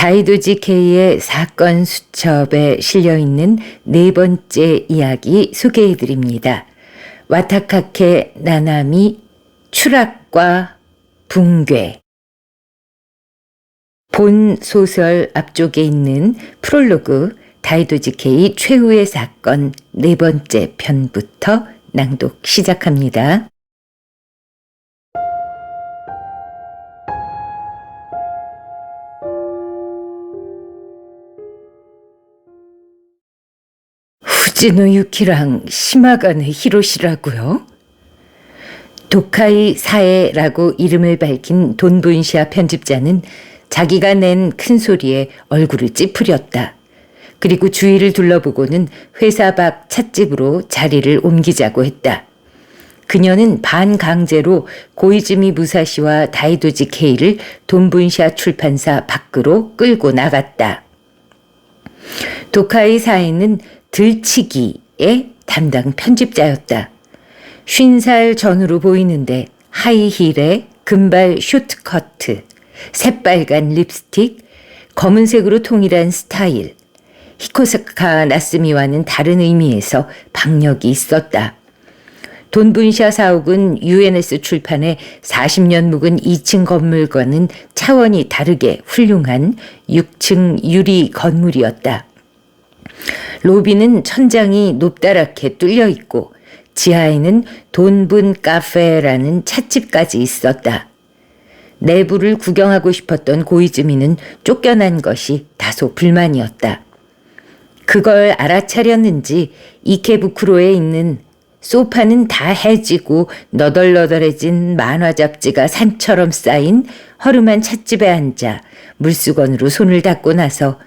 다이도지 K의 사건 수첩에 실려있는 네 번째 이야기 소개해드립니다. 와타카케 나나미 추락과 붕괴. 본 소설 앞쪽에 있는 프롤로그 다이도지 K 최후의 사건 네 번째 편부터 낭독 시작합니다. 후지노 유키랑 시마가네 히로시라고요? 도카이 사에라고 이름을 밝힌 돈분시아 편집자는 자기가 낸 큰 소리에 얼굴을 찌푸렸다. 그리고 주위를 둘러보고는 회사 밖 찻집으로 자리를 옮기자고 했다. 그녀는 반강제로 고이즈미 무사시와 다이도지 K를 돈분시아 출판사 밖으로 끌고 나갔다. 도카이 사에는 들치기의 담당 편집자였다. 50살 전후로 보이는데 하이힐에 금발 쇼트커트, 새빨간 립스틱, 검은색으로 통일한 스타일. 히코사카 나스미와는 다른 의미에서 박력이 있었다. 돈분시아 사옥은 UNS 출판의 40년 묵은 2층 건물과는 차원이 다르게 훌륭한 6층 유리 건물이었다. 로비는 천장이 높다랗게 뚫려 있고 지하에는 돈분 카페라는 찻집까지 있었다. 내부를 구경하고 싶었던 고이즈미는 쫓겨난 것이 다소 불만이었다. 그걸 알아차렸는지 이케부쿠로에 있는 소파는 다 해지고 너덜너덜해진 만화 잡지가 산처럼 쌓인 허름한 찻집에 앉아 물수건으로 손을 닦고 나서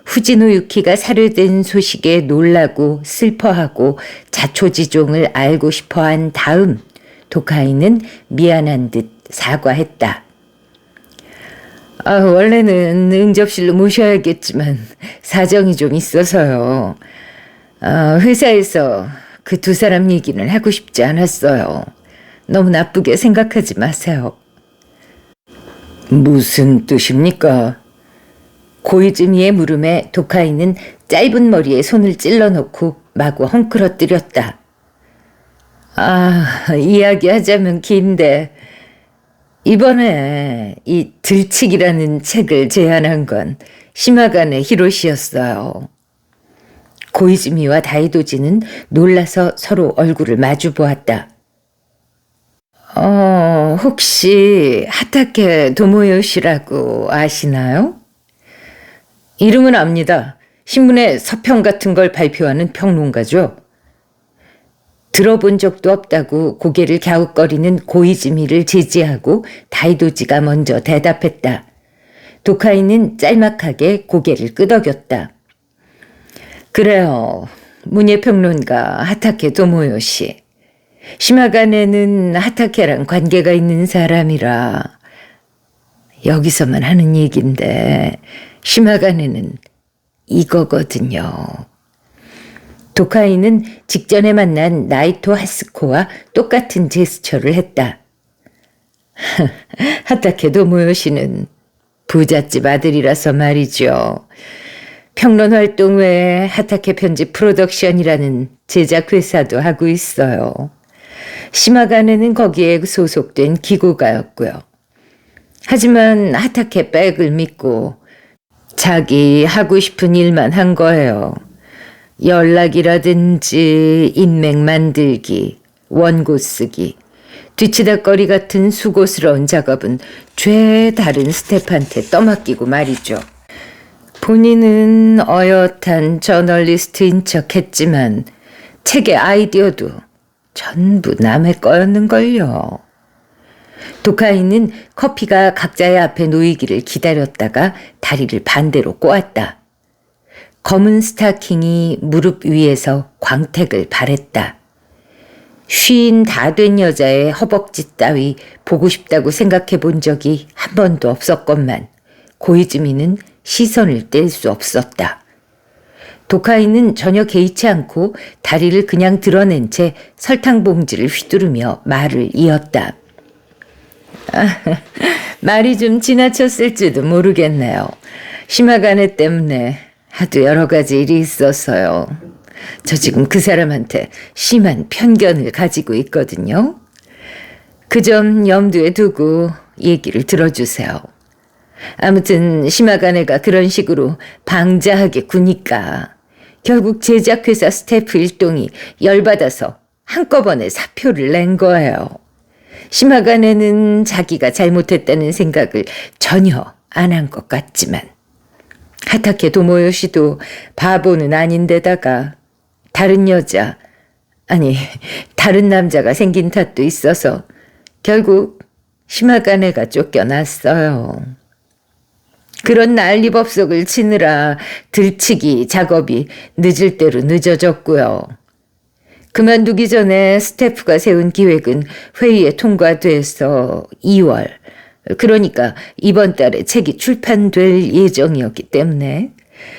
후지노 유키가 살해된 소식에 놀라고 슬퍼하고 자초지종을 알고 싶어한 다음 도카이는 미안한 듯 사과했다. 원래는 응접실로 모셔야겠지만 사정이 좀 있어서요. 회사에서 그 두 사람 얘기는 하고 싶지 않았어요. 너무 나쁘게 생각하지 마세요. 무슨 뜻입니까? 고이즈미의 물음에 도카이는 짧은 머리에 손을 찔러놓고 마구 헝클어뜨렸다. 이야기하자면 긴데 이번에 이 들치기라는 책을 제안한 건 시마가네 히로시였어요. 고이즈미와 다이도지는 놀라서 서로 얼굴을 마주 보았다. 혹시 하타케 도모요시라고 아시나요? 이름은 압니다. 신문에 서평 같은 걸 발표하는 평론가죠. 들어본 적도 없다고 고개를 갸웃거리는 고이즈미를 제지하고 다이도지가 먼저 대답했다. 도카이는 짤막하게 고개를 끄덕였다. 그래요. 문예평론가 하타케 도모요시. 시마가네는 하타케랑 관계가 있는 사람이라 여기서만 하는 얘긴데 시마가네는 이거거든요. 도카이는 직전에 만난 나이토 하스코와 똑같은 제스처를 했다. 하타케 도모요시는 부잣집 아들이라서 말이죠. 평론 활동 외에 하타케 편집 프로덕션이라는 제작 회사도 하고 있어요. 시마가네는 거기에 소속된 기고가였고요. 하지만 하타케 백을 믿고 자기 하고 싶은 일만 한 거예요. 연락이라든지 인맥 만들기, 원고 쓰기, 뒤치다거리 같은 수고스러운 작업은 죄다른 스텝한테 떠맡기고 말이죠. 본인은 어엿한 저널리스트인 척 했지만 책의 아이디어도 전부 남의 거였는걸요. 도카이는 커피가 각자의 앞에 놓이기를 기다렸다가 다리를 반대로 꼬았다. 검은 스타킹이 무릎 위에서 광택을 발했다. 50 다 된 여자의 허벅지 따위 보고 싶다고 생각해 본 적이 한 번도 없었건만 고이즈미는 시선을 뗄 수 없었다. 도카이는 전혀 개의치 않고 다리를 그냥 드러낸 채 설탕 봉지를 휘두르며 말을 이었다. 말이 좀 지나쳤을지도 모르겠네요. 시마가네 때문에 하도 여러 가지 일이 있어서요. 저 지금 그 사람한테 심한 편견을 가지고 있거든요. 그 점 염두에 두고 얘기를 들어주세요. 아무튼 시마가네가 그런 식으로 방자하게 구니까 결국 제작회사 스태프 일동이 열받아서 한꺼번에 사표를 낸 거예요. 시마가네는 자기가 잘못했다는 생각을 전혀 안 한 것 같지만 하타케 도모요시도 바보는 아닌데다가 다른 여자, 아니 다른 남자가 생긴 탓도 있어서 결국 시마가네가 쫓겨났어요. 그런 난리법석을 치느라 들치기 작업이 늦을 대로 늦어졌고요. 그만두기 전에 스태프가 세운 기획은 회의에 통과돼서 2월, 그러니까 이번 달에 책이 출판될 예정이었기 때문에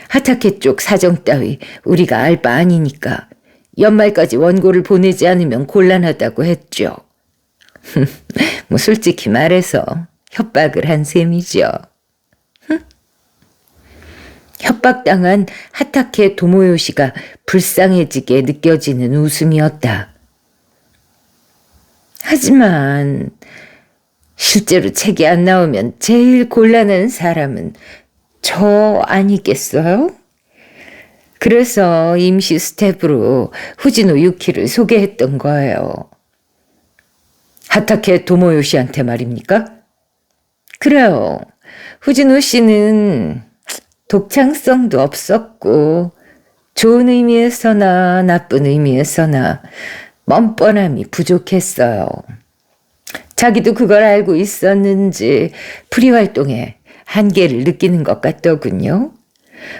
하타케 쪽 사정 따위 우리가 알 바 아니니까 연말까지 원고를 보내지 않으면 곤란하다고 했죠. 뭐 솔직히 말해서 협박을 한 셈이죠. 협박당한 하타케 도모요시가 불쌍해지게 느껴지는 웃음이었다. 하지만 실제로 책이 안 나오면 제일 곤란한 사람은 저 아니겠어요? 그래서 임시 스텝으로 후지노 유키를 소개했던 거예요. 하타케 도모요시한테 말입니까? 그래요. 후지노 씨는 독창성도 없었고 좋은 의미에서나 나쁜 의미에서나 뻔뻔함이 부족했어요. 자기도 그걸 알고 있었는지 프리 활동에 한계를 느끼는 것 같더군요.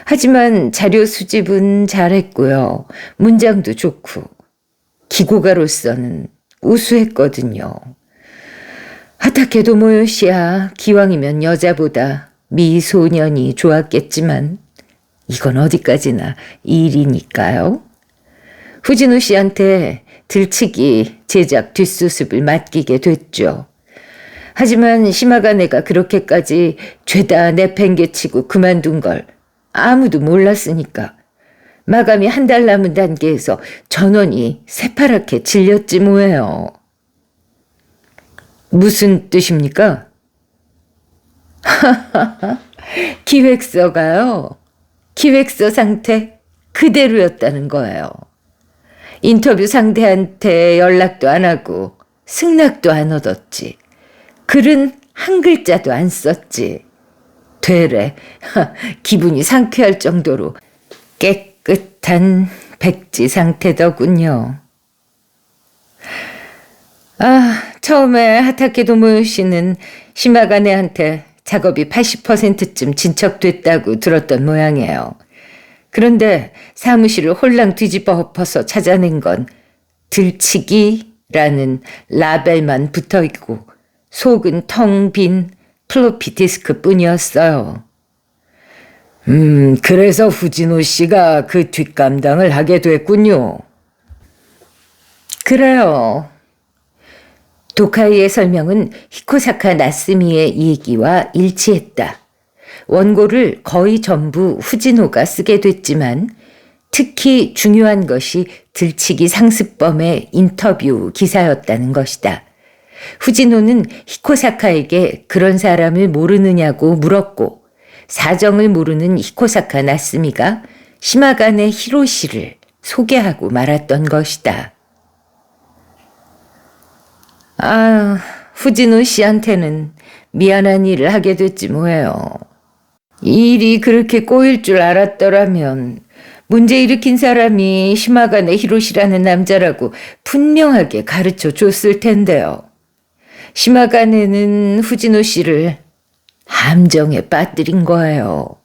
하지만 자료 수집은 잘했고요. 문장도 좋고 기고가로서는 우수했거든요. 하타케 도모요시야 기왕이면 여자보다 미소년이 좋았겠지만 이건 어디까지나 일이니까요. 후지노 씨한테 들치기 제작 뒷수습을 맡기게 됐죠. 하지만 시마가네가 그렇게까지 죄다 내팽개치고 그만둔 걸 아무도 몰랐으니까 마감이 한 달 남은 단계에서 전원이 새파랗게 질렸지 뭐예요. 무슨 뜻입니까? 기획서가요. 기획서 상태 그대로였다는 거예요. 인터뷰 상대한테 연락도 안 하고 승낙도 안 얻었지. 글은 한 글자도 안 썼지. 되레 기분이 상쾌할 정도로 깨끗한 백지 상태더군요. 처음에 하타케 도모요시는 시마가네한테 작업이 80%쯤 진척됐다고 들었던 모양이에요. 그런데 사무실을 홀랑 뒤집어 엎어서 찾아낸 건 들치기라는 라벨만 붙어있고 속은 텅 빈 플로피 디스크 뿐이었어요. 그래서 후지노 씨가 그 뒷감당을 하게 됐군요. 그래요. 도카이의 설명은 히코사카 나스미의 얘기와 일치했다. 원고를 거의 전부 후지노가 쓰게 됐지만 특히 중요한 것이 들치기 상습범의 인터뷰 기사였다는 것이다. 후지노는 히코사카에게 그런 사람을 모르느냐고 물었고 사정을 모르는 히코사카 나스미가 시마가네 히로시를 소개하고 말았던 것이다. 후지노 씨한테는 미안한 일을 하게 됐지 뭐예요. 이 일이 그렇게 꼬일 줄 알았더라면 문제 일으킨 사람이 시마가네 히로시라는 남자라고 분명하게 가르쳐 줬을 텐데요. 시마가네는 후지노 씨를 함정에 빠뜨린 거예요.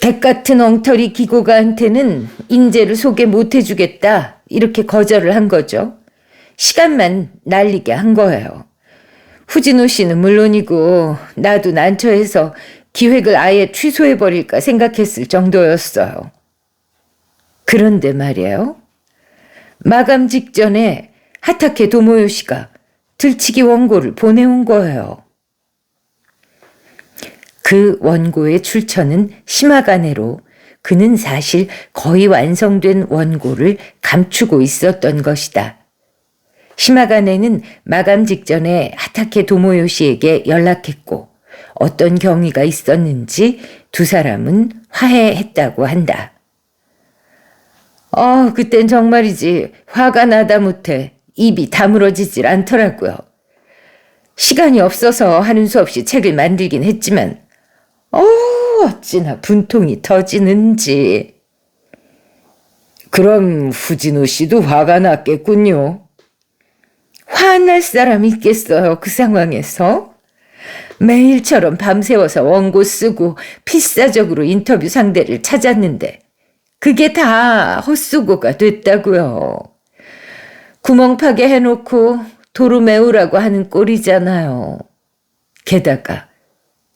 백 같은 엉터리 기고가한테는 인재를 소개 못 해주겠다 이렇게 거절을 한 거죠. 시간만 날리게 한 거예요. 후지노 씨는 물론이고 나도 난처해서 기획을 아예 취소해버릴까 생각했을 정도였어요. 그런데 말이에요. 마감 직전에 하타케 도모요시가 들치기 원고를 보내온 거예요. 그 원고의 출처는 시마가네로 그는 사실 거의 완성된 원고를 감추고 있었던 것이다. 시마가네는 마감 직전에 하타케 도모요시에게 연락했고 어떤 경위가 있었는지 두 사람은 화해했다고 한다. 그땐 정말이지 화가 나다 못해 입이 다물어지질 않더라고요. 시간이 없어서 하는 수 없이 책을 만들긴 했지만 어찌나 분통이 터지는지. 그럼 후진호 씨도 화가 났겠군요. 화날 사람 있겠어요, 그 상황에서? 매일처럼 밤새워서 원고 쓰고 필사적으로 인터뷰 상대를 찾았는데 그게 다 헛수고가 됐다고요. 구멍 파게 해놓고 도로 메우라고 하는 꼴이잖아요. 게다가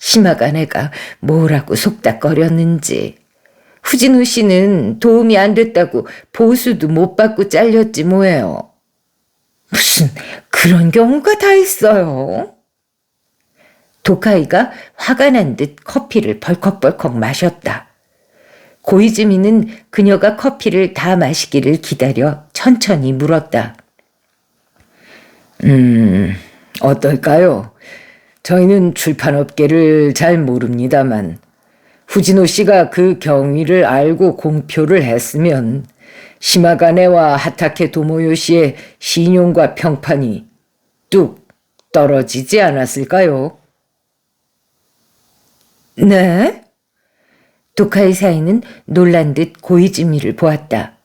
시마가네가 뭐라고 속닥거렸는지. 후진우 씨는 도움이 안 됐다고 보수도 못 받고 잘렸지 뭐예요. 무슨 그런 경우가 다 있어요. 도카이가 화가 난 듯 커피를 벌컥벌컥 마셨다. 고이즈미는 그녀가 커피를 다 마시기를 기다려 천천히 물었다. 어떨까요? 저희는 출판업계를 잘 모릅니다만 후진호 씨가 그 경위를 알고 공표를 했으면 시마가네와 하타케 도모요시의 신용과 평판이 뚝 떨어지지 않았을까요? 네? 도카이 사이는 놀란 듯 고이즈미를 보았다.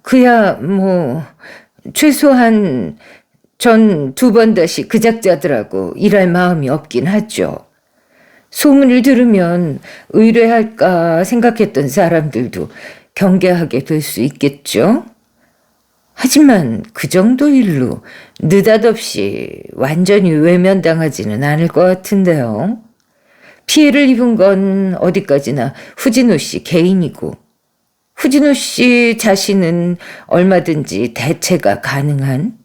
그야 최소한 전 2번 다시 그 작자들하고 일할 마음이 없긴 하죠. 소문을 들으면 의뢰할까 생각했던 사람들도 경계하게 될 수 있겠죠. 하지만 그 정도 일로 느닷없이 완전히 외면당하지는 않을 것 같은데요. 피해를 입은 건 어디까지나 후진호 씨 개인이고 후진호 씨 자신은 얼마든지 대체가 가능한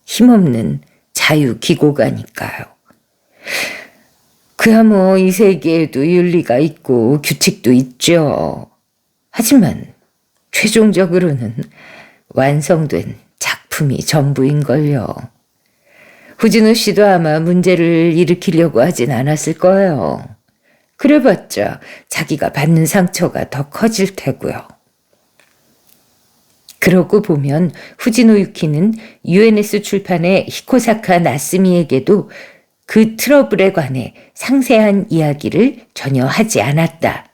힘없는 자유기고가니까요. 그야 이 세계에도 윤리가 있고 규칙도 있죠. 하지만 최종적으로는 완성된 작품이 전부인걸요. 후진호 씨도 아마 문제를 일으키려고 하진 않았을 거예요. 그래봤자 자기가 받는 상처가 더 커질 테고요. 그러고 보면 후진호 유키는 UNS 출판의 히코사카 나스미에게도 그 트러블에 관해 상세한 이야기를 전혀 하지 않았다.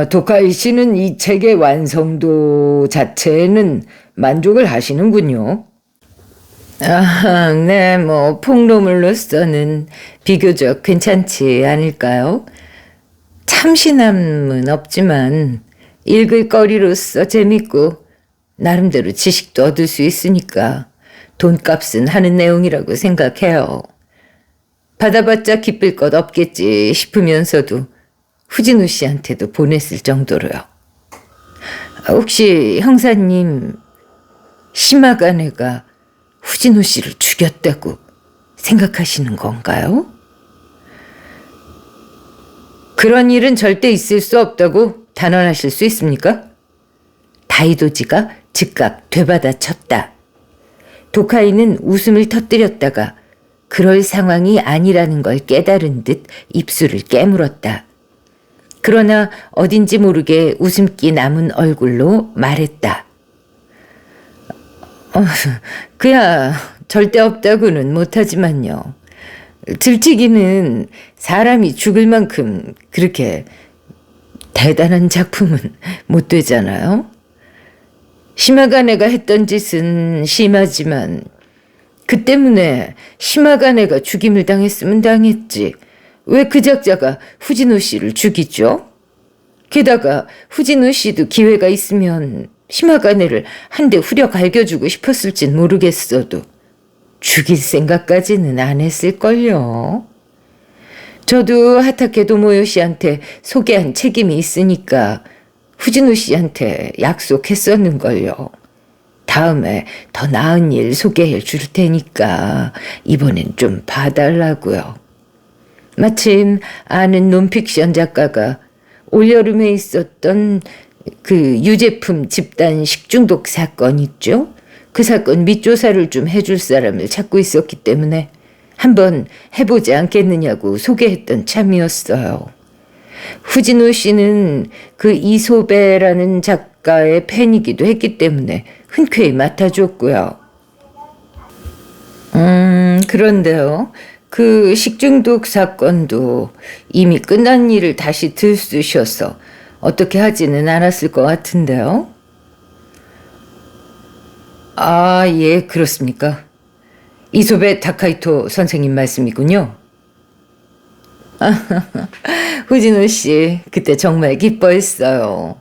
도카이 씨는 이 책의 완성도 자체에는 만족을 하시는군요. 네, 폭로물로서는 비교적 괜찮지 않을까요? 참신함은 없지만 읽을 거리로서 재밌고 나름대로 지식도 얻을 수 있으니까 돈값은 하는 내용이라고 생각해요. 받아봤자 기쁠 것 없겠지 싶으면서도 후진우 씨한테도 보냈을 정도로요. 혹시 형사님, 시마가네가 후진우 씨를 죽였다고 생각하시는 건가요? 그런 일은 절대 있을 수 없다고 단언하실 수 있습니까? 다이도지가 즉각 되받아쳤다. 도카이는 웃음을 터뜨렸다가 그럴 상황이 아니라는 걸 깨달은 듯 입술을 깨물었다. 그러나 어딘지 모르게 웃음기 남은 얼굴로 말했다. 그야 절대 없다고는 못하지만요. 들치기는 사람이 죽을 만큼 그렇게 대단한 작품은 못 되잖아요. 시마가네가 했던 짓은 심하지만 그 때문에 시마가네가 죽임을 당했으면 당했지. 왜 그 작자가 후진호 씨를 죽이죠? 게다가 후진호 씨도 기회가 있으면 시마가네를 한 대 후려 갈겨주고 싶었을진 모르겠어도 죽일 생각까지는 안 했을걸요. 저도 하타케 도모요 씨한테 소개한 책임이 있으니까 후진호 씨한테 약속했었는걸요. 다음에 더 나은 일 소개해 줄 테니까 이번엔 좀 봐달라고요. 마침 아는 논픽션 작가가 올여름에 있었던 그 유제품 집단 식중독 사건 있죠? 그 사건 밑조사를 좀 해줄 사람을 찾고 있었기 때문에 한번 해보지 않겠느냐고 소개했던 참이었어요. 후진호 씨는 그 이소배라는 작가의 팬이기도 했기 때문에 흔쾌히 맡아줬고요. 그런데요. 그 식중독 사건도 이미 끝난 일을 다시 들쑤셔서 어떻게 하지는 않았을 것 같은데요. 아, 예, 그렇습니까? 이소배 다카이토 선생님 말씀이군요. 후진호 씨, 그때 정말 기뻐했어요.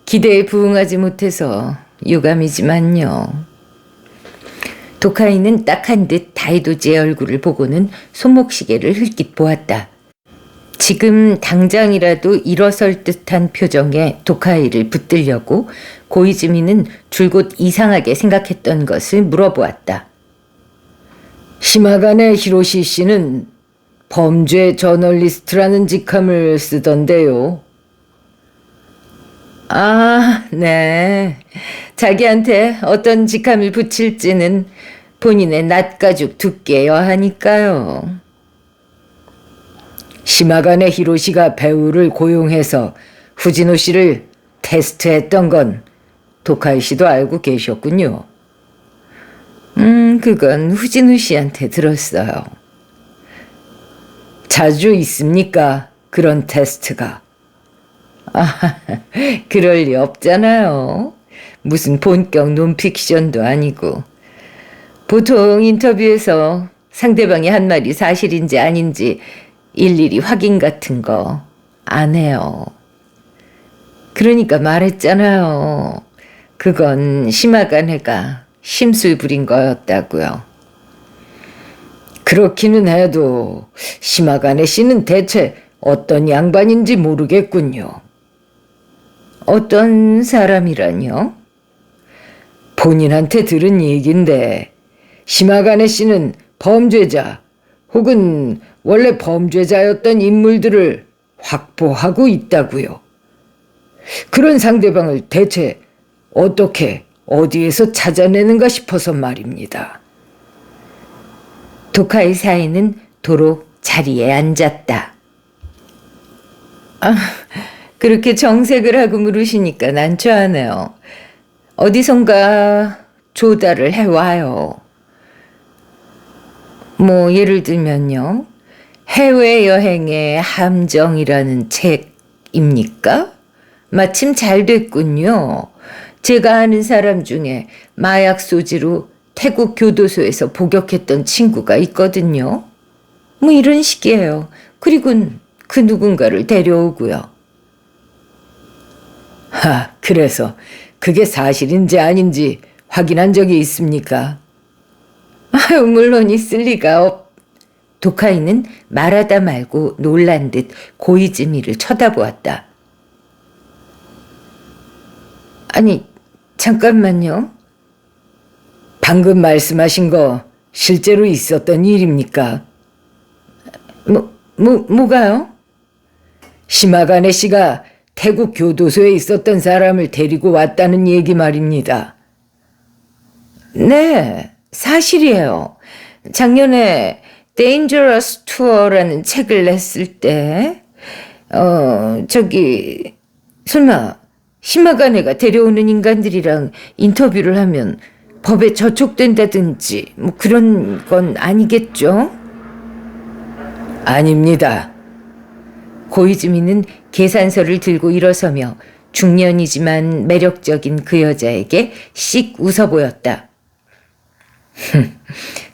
기대에 부응하지 못해서 유감이지만요. 도카이는 딱한 듯 다이도지의 얼굴을 보고는 손목시계를 흘낏 보았다. 지금 당장이라도 일어설 듯한 표정에 도카이를 붙들려고 고이즈미는 줄곧 이상하게 생각했던 것을 물어보았다. 시마가네 히로시 씨는 범죄 저널리스트라는 직함을 쓰던데요. 아, 네. 자기한테 어떤 직함을 붙일지는 본인의 낯가죽 두께여야 하니까요. 시마가네 히로시가 배우를 고용해서 후지노 씨를 테스트했던 건 도카이 씨도 알고 계셨군요. 그건 후진우 씨한테 들었어요. 자주 있습니까? 그런 테스트가. 그럴 리 없잖아요. 무슨 본격 논픽션도 아니고. 보통 인터뷰에서 상대방이 한 말이 사실인지 아닌지 일일이 확인 같은 거 안 해요. 그러니까 말했잖아요. 그건 시마가네가 심술 부린 거였다고요. 그렇기는 해도 시마가네 씨는 대체 어떤 양반인지 모르겠군요. 어떤 사람이라뇨? 본인한테 들은 얘긴데 시마가네 씨는 범죄자 혹은 원래 범죄자였던 인물들을 확보하고 있다고요. 그런 상대방을 대체 어떻게 어디에서 찾아내는가 싶어서 말입니다. 도카이 사이는 도로 자리에 앉았다. 아, 그렇게 정색을 하고 물으시니까 난처하네요. 어디선가 조달을 해와요. 뭐 예를 들면요. 해외여행의 함정이라는 책입니까? 마침 잘 됐군요. 제가 아는 사람 중에 마약 소지로 태국 교도소에서 복역했던 친구가 있거든요. 뭐 이런 식이에요. 그리고는 그 누군가를 데려오고요. 그래서 그게 사실인지 아닌지 확인한 적이 있습니까? 아유, 물론 있을 리가 없. 도카이는 말하다 말고 놀란 듯 고이즈미를 쳐다보았다. 아니, 잠깐만요. 방금 말씀하신 거 실제로 있었던 일입니까? 뭐가요? 시마가네 씨가 태국 교도소에 있었던 사람을 데리고 왔다는 얘기 말입니다. 네, 사실이에요. 작년에 Dangerous Tour라는 책을 냈을 때, 설마, 시마가네가 데려오는 인간들이랑 인터뷰를 하면 법에 저촉된다든지, 뭐 그런 건 아니겠죠? 아닙니다. 고이즈미는 계산서를 들고 일어서며 중년이지만 매력적인 그 여자에게 씩 웃어 보였다.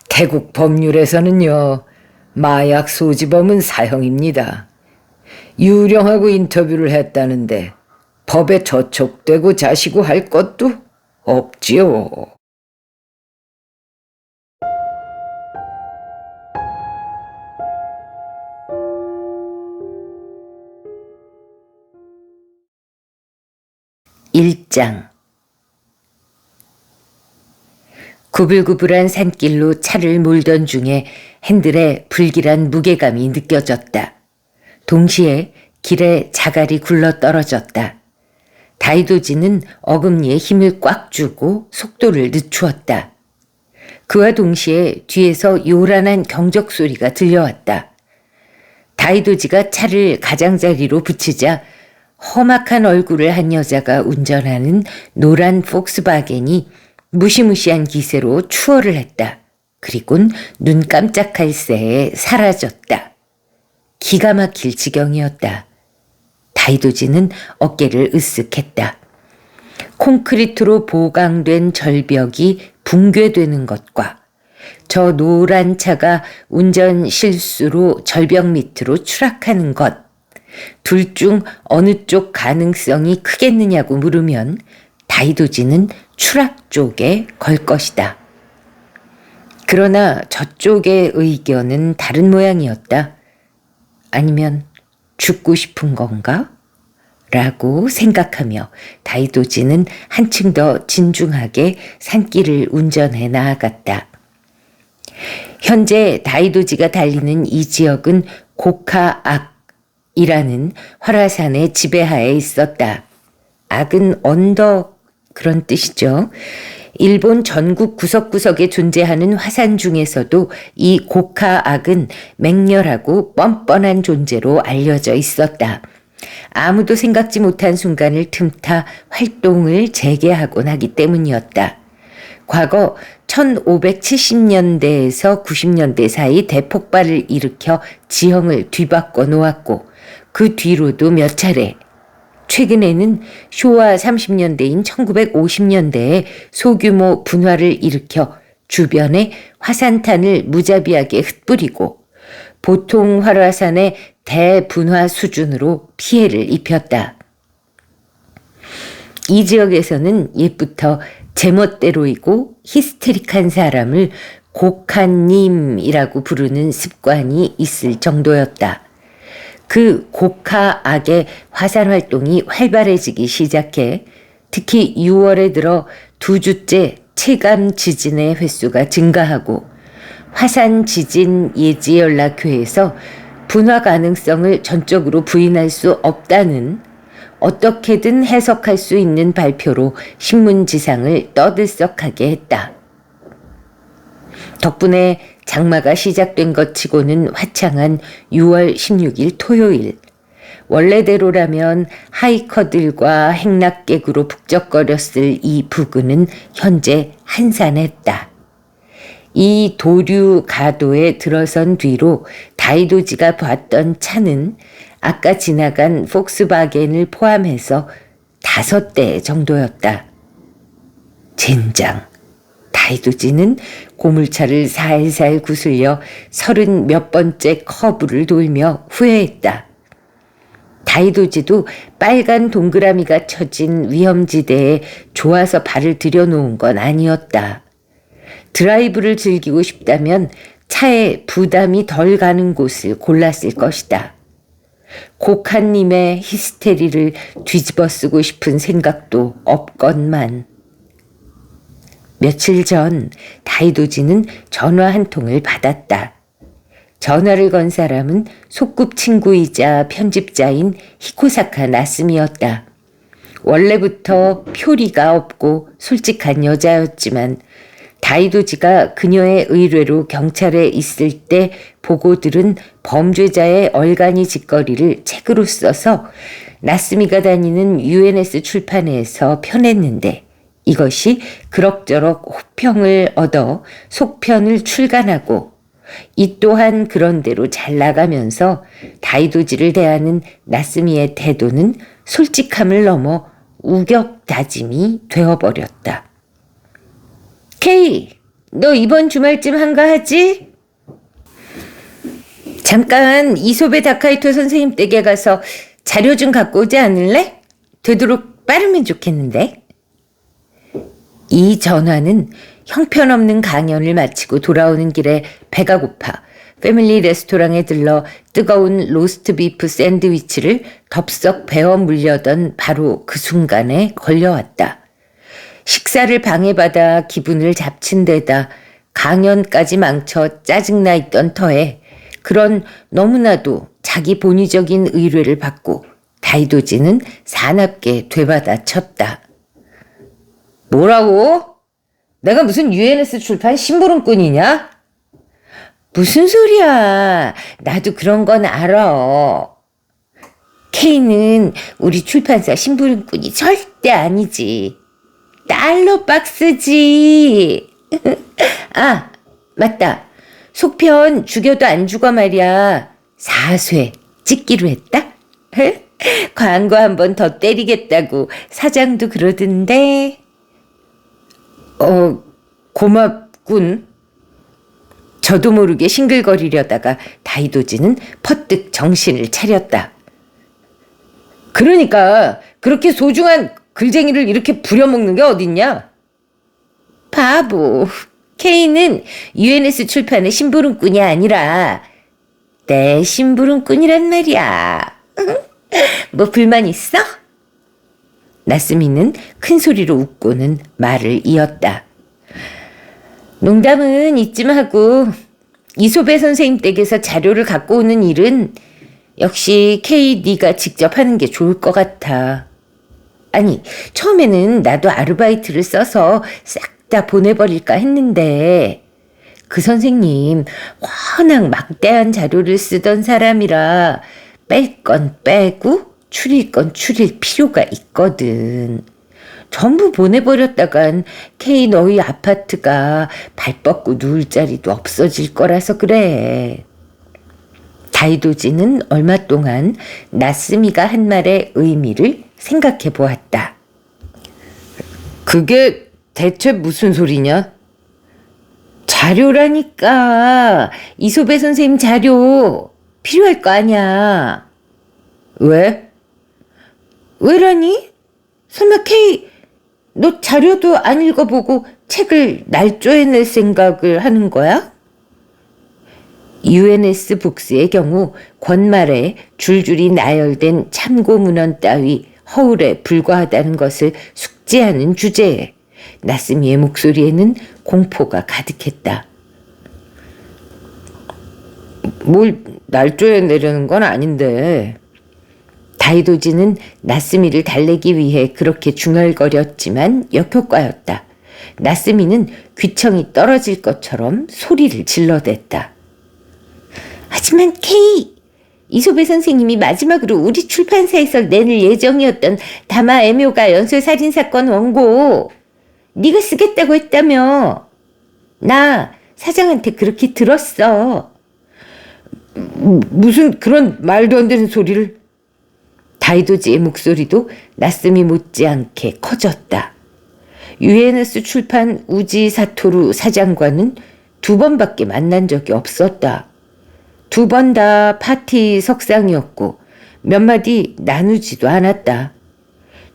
태국 법률에서는요, 마약 소지범은 사형입니다. 유령하고 인터뷰를 했다는데 법에 저촉되고 자시고 할 것도 없지요. 일장 구불구불한 산길로 차를 몰던 중에 핸들에 불길한 무게감이 느껴졌다. 동시에 길에 자갈이 굴러 떨어졌다. 다이도지는 어금니에 힘을 꽉 주고 속도를 늦추었다. 그와 동시에 뒤에서 요란한 경적 소리가 들려왔다. 다이도지가 차를 가장자리로 붙이자 험악한 얼굴을 한 여자가 운전하는 노란 폭스바겐이 무시무시한 기세로 추월을 했다. 그리곤 눈 깜짝할 새에 사라졌다. 기가 막힐 지경이었다. 다이도지는 어깨를 으쓱했다. 콘크리트로 보강된 절벽이 붕괴되는 것과 저 노란 차가 운전 실수로 절벽 밑으로 추락하는 것, 둘 중 어느 쪽 가능성이 크겠느냐고 물으면 다이도지는 추락 쪽에 걸 것이다. 그러나 저쪽의 의견은 다른 모양이었다. 아니면 죽고 싶은 건가? 라고 생각하며 다이도지는 한층 더 진중하게 산길을 운전해 나아갔다. 현재 다이도지가 달리는 이 지역은 고카악이라는 활화산의 지배하에 있었다. 악은 언덕 그런 뜻이죠. 일본 전국 구석구석에 존재하는 화산 중에서도 이 고카악은 맹렬하고 뻔뻔한 존재로 알려져 있었다. 아무도 생각지 못한 순간을 틈타 활동을 재개하곤 하기 때문이었다. 과거 1570년대에서 90년대 사이 대폭발을 일으켜 지형을 뒤바꿔 놓았고 그 뒤로도 몇 차례, 최근에는 쇼와 30년대인 1950년대에 소규모 분화를 일으켜 주변에 화산탄을 무자비하게 흩뿌리고 보통 활화산의 대분화 수준으로 피해를 입혔다. 이 지역에서는 옛부터 제멋대로이고 히스테릭한 사람을 곡한님이라고 부르는 습관이 있을 정도였다. 그 고카악의 화산 활동이 활발해지기 시작해 특히 6월에 들어 2주째 체감 지진의 횟수가 증가하고 화산 지진 예지 연락회에서 분화 가능성을 전적으로 부인할 수 없다는 어떻게든 해석할 수 있는 발표로 신문지상을 떠들썩하게 했다. 덕분에 장마가 시작된 것 치고는 화창한 6월 16일 토요일. 원래대로라면 하이커들과 행락객으로 북적거렸을 이 부근은 현재 한산했다. 이 도류 가도에 들어선 뒤로 다이도지가 봤던 차는 아까 지나간 폭스바겐을 포함해서 5대 정도였다. 젠장. 다이도지는 고물차를 살살 구슬려 30몇 번째 커브를 돌며 후회했다. 다이도지도 빨간 동그라미가 쳐진 위험지대에 좋아서 발을 들여놓은 건 아니었다. 드라이브를 즐기고 싶다면 차에 부담이 덜 가는 곳을 골랐을 것이다. 곡한님의 히스테리를 뒤집어 쓰고 싶은 생각도 없건만. 며칠 전 다이도지는 전화 한 통을 받았다. 전화를 건 사람은 소꿉친구이자 편집자인 히코사카 나스미였다. 원래부터 표리가 없고 솔직한 여자였지만 다이도지가 그녀의 의뢰로 경찰에 있을 때 보고 들은 범죄자의 얼간이 짓거리를 책으로 써서 나스미가 다니는 UNS 출판회에서 펴냈는데 이것이 그럭저럭 호평을 얻어 속편을 출간하고 이 또한 그런대로 잘 나가면서 다이도지를 대하는 나스미의 태도는 솔직함을 넘어 우격다짐이 되어버렸다. 케이, 너 이번 주말쯤 한가하지? 잠깐 이소베 다카이토 선생님 댁에 가서 자료 좀 갖고 오지 않을래? 되도록 빠르면 좋겠는데. 이 전화는 형편없는 강연을 마치고 돌아오는 길에 배가 고파 패밀리 레스토랑에 들러 뜨거운 로스트 비프 샌드위치를 덥석 베어 물려던 바로 그 순간에 걸려왔다. 식사를 방해받아 기분을 잡친 데다 강연까지 망쳐 짜증나 있던 터에 그런 너무나도 자기 본의적인 의뢰를 받고 다이도지는 사납게 되받아쳤다. 뭐라고? 내가 무슨 UNS 출판 심부름꾼이냐? 무슨 소리야. 나도 그런 건 알아. K는 우리 출판사 심부름꾼이 절대 아니지. 달러 박스지. 아, 맞다. 속편 죽여도 안 죽어 말이야. 4쇄 찍기로 했다. 광고 한 번 더 때리겠다고 사장도 그러던데. 고맙군. 저도 모르게 싱글거리려다가 다이도지는 퍼뜩 정신을 차렸다. 그러니까 그렇게 소중한 글쟁이를 이렇게 부려먹는 게 어딨냐? 바보. K는 UNS 출판의 심부름꾼이 아니라 내 심부름꾼이란 말이야. 뭐 불만 있어? 나스미는 큰 소리로 웃고는 말을 이었다. 농담은 이쯤 하고 이소배 선생님 댁에서 자료를 갖고 오는 일은 역시 K 네가 직접 하는 게 좋을 것 같아. 아니, 처음에는 나도 아르바이트를 써서 싹 다 보내버릴까 했는데 그 선생님 워낙 막대한 자료를 쓰던 사람이라 뺄 건 빼고 추릴 건 추릴 필요가 있거든. 전부 보내버렸다간 K 너희 아파트가 발 뻗고 누울 자리도 없어질 거라서 그래. 다이도지는 얼마 동안 나스미가 한 말의 의미를 생각해 보았다. 그게 대체 무슨 소리냐? 자료라니까. 이소배 선생님 자료 필요할 거 아니야. 왜? 왜라니? 설마 K 너 자료도 안 읽어보고 책을 날조해낼 생각을 하는 거야? UNS 북스의 경우 권말에 줄줄이 나열된 참고 문헌 따위 허울에 불과하다는 것을 숙지하는 주제에 나스미의 목소리에는 공포가 가득했다. 뭘 날조해내려는 건 아닌데. 다이도지는 나스미를 달래기 위해 그렇게 중얼거렸지만 역효과였다. 나스미는 귀청이 떨어질 것처럼 소리를 질러댔다. 하지만 K! 이소배 선생님이 마지막으로 우리 출판사에서 내낼 예정이었던 다마 애묘가 연쇄살인사건 원고 네가 쓰겠다고 했다며. 나 사장한테 그렇게 들었어. 무슨 그런 말도 안 되는 소리를. 다이도지의 목소리도 나스미 못지않게 커졌다. UNS 출판 우지 사토루 사장과는 2번밖에 만난 적이 없었다. 2번 다 파티 석상이었고 몇 마디 나누지도 않았다.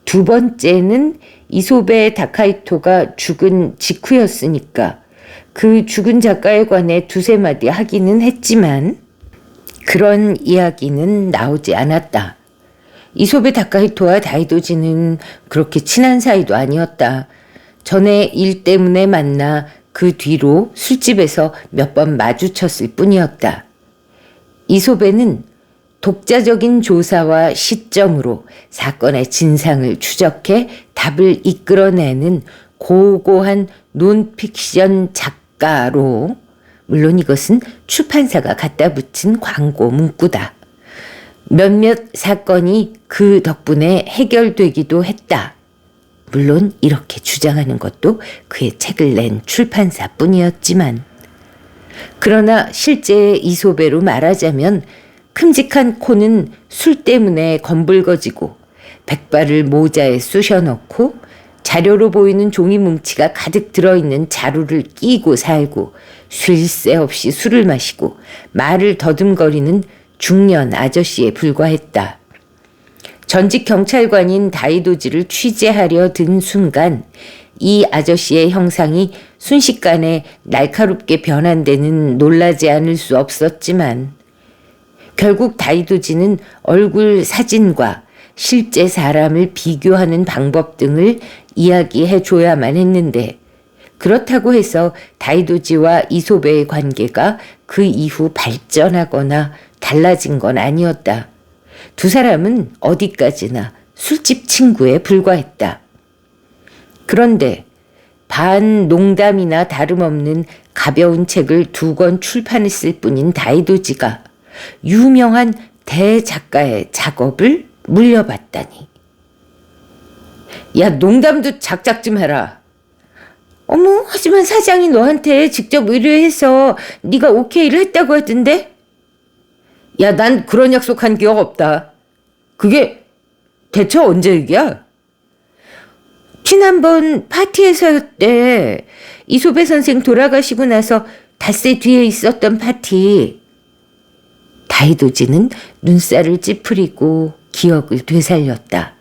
2번째는 이소베 다카이토가 죽은 직후였으니까 그 죽은 작가에 관해 2-3마디 하기는 했지만 그런 이야기는 나오지 않았다. 이소베 다카이토와 다이도지는 그렇게 친한 사이도 아니었다. 전에 일 때문에 만나 그 뒤로 술집에서 몇 번 마주쳤을 뿐이었다. 이소베는 독자적인 조사와 시점으로 사건의 진상을 추적해 답을 이끌어내는 고고한 논픽션 작가로, 물론 이것은 출판사가 갖다 붙인 광고 문구다. 몇몇 사건이 그 덕분에 해결되기도 했다. 물론 이렇게 주장하는 것도 그의 책을 낸 출판사뿐이었지만, 그러나 실제 이소배로 말하자면 큼직한 코는 술 때문에 검붉어지고 백발을 모자에 쑤셔넣고 자료로 보이는 종이 뭉치가 가득 들어있는 자루를 끼고 살고 쉴 새 없이 술을 마시고 말을 더듬거리는 중년 아저씨에 불과했다. 전직 경찰관인 다이도지를 취재하려 든 순간 이 아저씨의 형상이 순식간에 날카롭게 변한 데는 놀라지 않을 수 없었지만 결국 다이도지는 얼굴 사진과 실제 사람을 비교하는 방법 등을 이야기해 줘야만 했는데 그렇다고 해서 다이도지와 이소베의 관계가 그 이후 발전하거나 달라진 건 아니었다. 두 사람은 어디까지나 술집 친구에 불과했다. 그런데 반 농담이나 다름없는 가벼운 책을 2권 출판했을 뿐인 다이도지가 유명한 대작가의 작업을 물려받다니. 야, 농담도 작작 좀 해라. 어머, 하지만 사장이 너한테 직접 의뢰해서 네가 오케이를 했다고 하던데? 야, 난 그런 약속한 기억 없다. 그게 대체 언제 얘기야? 지난번 파티에서였대. 이소배 선생 돌아가시고 나서 닷새 뒤에 있었던 파티. 다이도지는 눈살을 찌푸리고 기억을 되살렸다.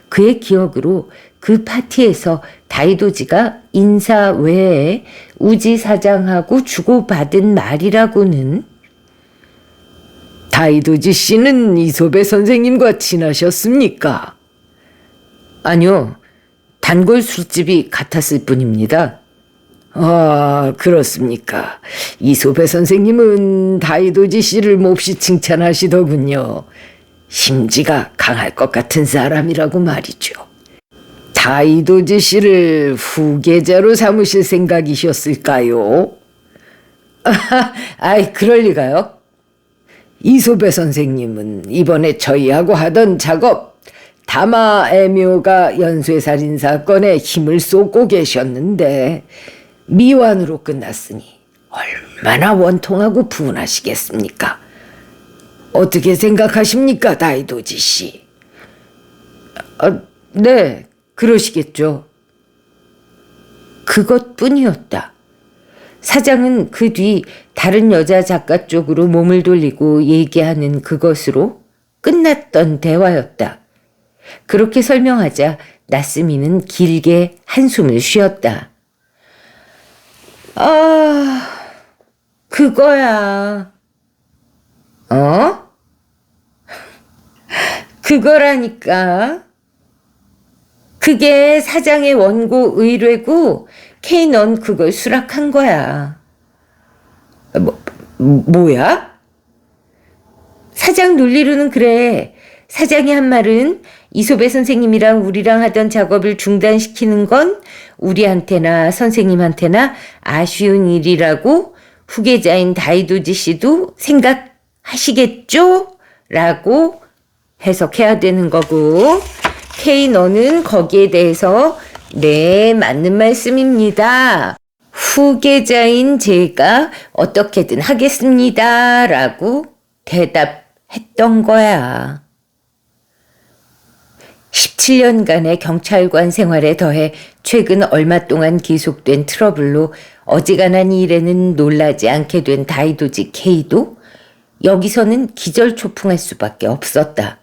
그의 기억으로 그 파티에서 다이도지가 인사 외에 우지 사장하고 주고받은 말이라고는 다이도지 씨는 이소배 선생님과 친하셨습니까? 아니요. 단골 술집이 같았을 뿐입니다. 아, 그렇습니까. 이소배 선생님은 다이도지 씨를 몹시 칭찬하시더군요. 심지가 강할 것 같은 사람이라고 말이죠. 다이도지 씨를 후계자로 삼으실 생각이셨을까요? 아이, 그럴 리가요? 이소배 선생님은 이번에 저희하고 하던 작업 다마애묘가 연쇄살인 사건에 힘을 쏟고 계셨는데 미완으로 끝났으니 얼마나 원통하고 분하시겠습니까? 어떻게 생각하십니까, 다이도지 씨? 네, 그러시겠죠. 그것뿐이었다. 사장은 그 뒤 다른 여자 작가 쪽으로 몸을 돌리고 얘기하는 그것으로 끝났던 대화였다. 그렇게 설명하자 나스미는 길게 한숨을 쉬었다. 아, 그거야. 어? 그거라니까. 그게 사장의 원고 의뢰고 케이 넌 그걸 수락한 거야. 뭐야? 사장 논리로는 그래. 사장이 한 말은 이소배 선생님이랑 우리랑 하던 작업을 중단시키는 건 우리한테나 선생님한테나 아쉬운 일이라고 후계자인 다이도지 씨도 생각하시겠죠? 라고 해석해야 되는 거고, 케이 너는 거기에 대해서 네, 맞는 말씀입니다. 후계자인 제가 어떻게든 하겠습니다. 라고 대답했던 거야. 17년간의 경찰관 생활에 더해 최근 얼마 동안 계속된 트러블로 어지간한 일에는 놀라지 않게 된 다이도지 케이도 여기서는 기절초풍할 수밖에 없었다.